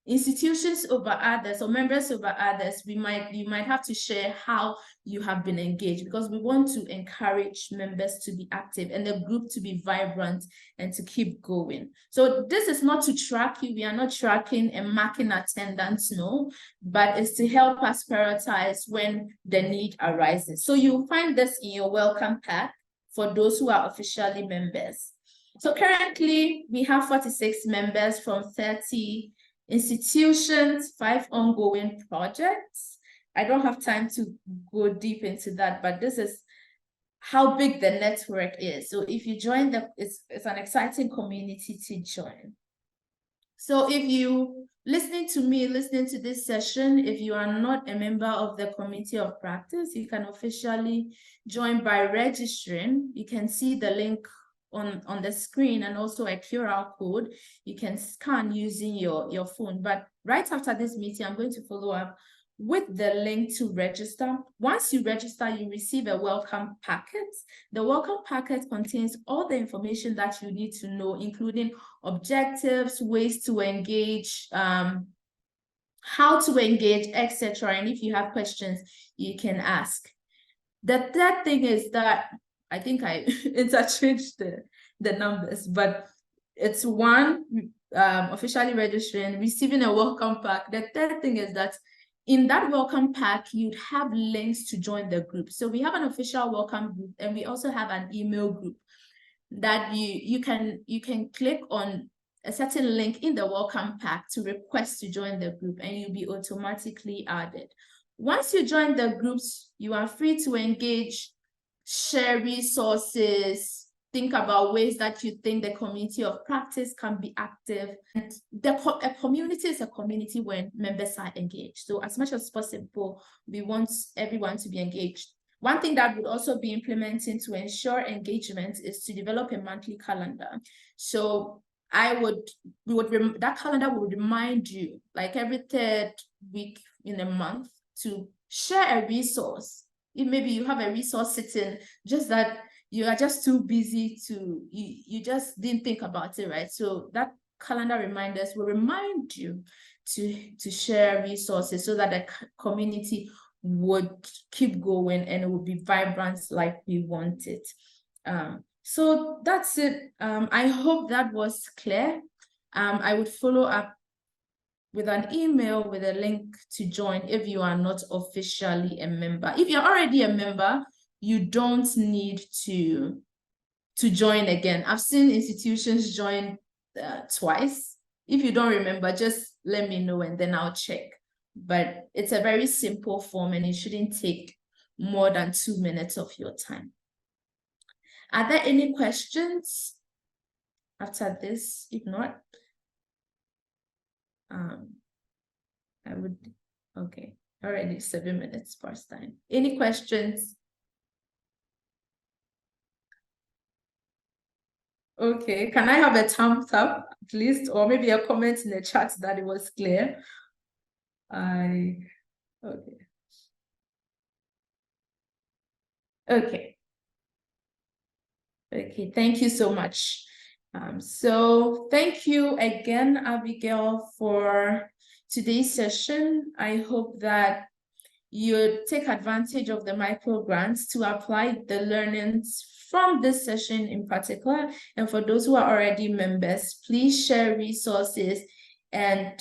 institutions over others or members over others, you might have to share how you have been engaged, because we want to encourage members to be active and the group to be vibrant and to keep going. So this is not to track you. We are not tracking and marking attendance, no, but it's to help us prioritize when the need arises. So you'll find this in your welcome pack for those who are officially members. So currently we have 46 members from 30 institutions, 5 ongoing projects. I don't have time to go deep into that, but this is how big the network is. So if you join it's an exciting community to join. So if you listening to me, listening to this session. If you are not a member of the committee of practice, you can officially join by registering. You can see the link on the screen and also a QR code you can scan using your phone. But right after this meeting, I'm going to follow up with the link to register. Once you register, you receive a welcome packet. The welcome packet contains all the information that you need to know, including objectives, ways to engage, how to engage, etc. And if you have questions, you can ask. The third thing is that I think I interchanged the numbers, but it's one, officially registering, receiving a welcome pack. The third thing is that in that welcome pack, you'd have links to join the group. So we have an official welcome group, and we also have an email group that you can click on a certain link in the welcome pack to request to join the group, and you'll be automatically added. Once you join the groups, you are free to engage, share resources, think about ways that you think the community of practice can be active. And a community is a community when members are engaged. So as much as possible, we want everyone to be engaged. One thing that would also be implementing to ensure engagement is to develop a monthly calendar. So that calendar would remind you, like every third week in a month, to share a resource. If maybe you have a resource sitting, just that you are just too busy to, you just didn't think about it, right? So that calendar reminders will remind you to share resources so that the community would keep going and it would be vibrant like we want it. So that's it. I hope that was clear. I would follow up with an email with a link to join if you are not officially a member. If you're already a member, you don't need to join again. I've seen institutions join twice. If you don't remember, just let me know and then I'll check. But it's a very simple form and it shouldn't take more than 2 minutes of your time. Are there any questions after this? If not, I would, okay, already 7 minutes past time. Any questions? Okay, can I have a thumbs up at least, or maybe a comment in the chat that it was clear? Okay. Okay, thank you so much. So thank you again, Abigail, for today's session. I hope that you take advantage of the micro grants to apply the learnings from this session in particular. And for those who are already members, please share resources and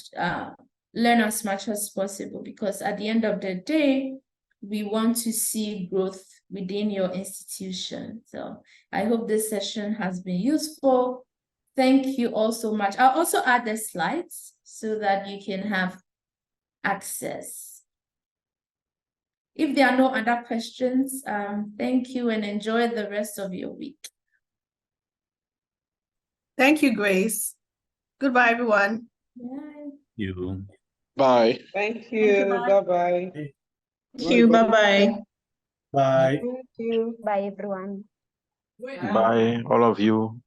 learn as much as possible, because at the end of the day, we want to see growth within your institution. So I hope this session has been useful. Thank you all so much. I'll also add the slides so that you can have access. If there are no other questions, thank you and enjoy the rest of your week. Thank you, Grace. Goodbye, everyone. Bye. You. Bye. Thank you. Bye-bye. Thank you. Bye-bye. Bye. Thank you. Bye, everyone. Bye, all of you.